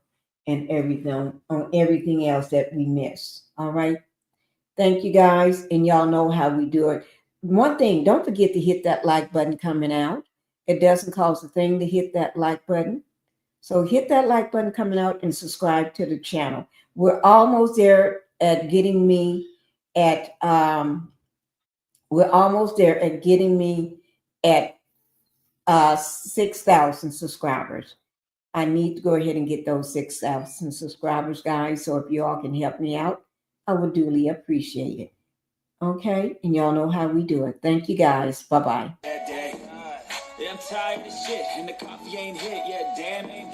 and everything else that we miss. All right. Thank you, guys. And y'all know how we do it. One thing, don't forget to hit that like button coming out. It doesn't cost a thing to hit that like button. So hit that like button coming out and subscribe to the channel. We're almost there at getting me at 6,000 subscribers. I need to go ahead and get those 6,000 subscribers, guys. So if you all can help me out, I would duly appreciate it. Okay, and y'all know how we do it. Thank you, guys. Bye-bye. I'm tired of shit, and the coffee ain't hit yet, damn, ain't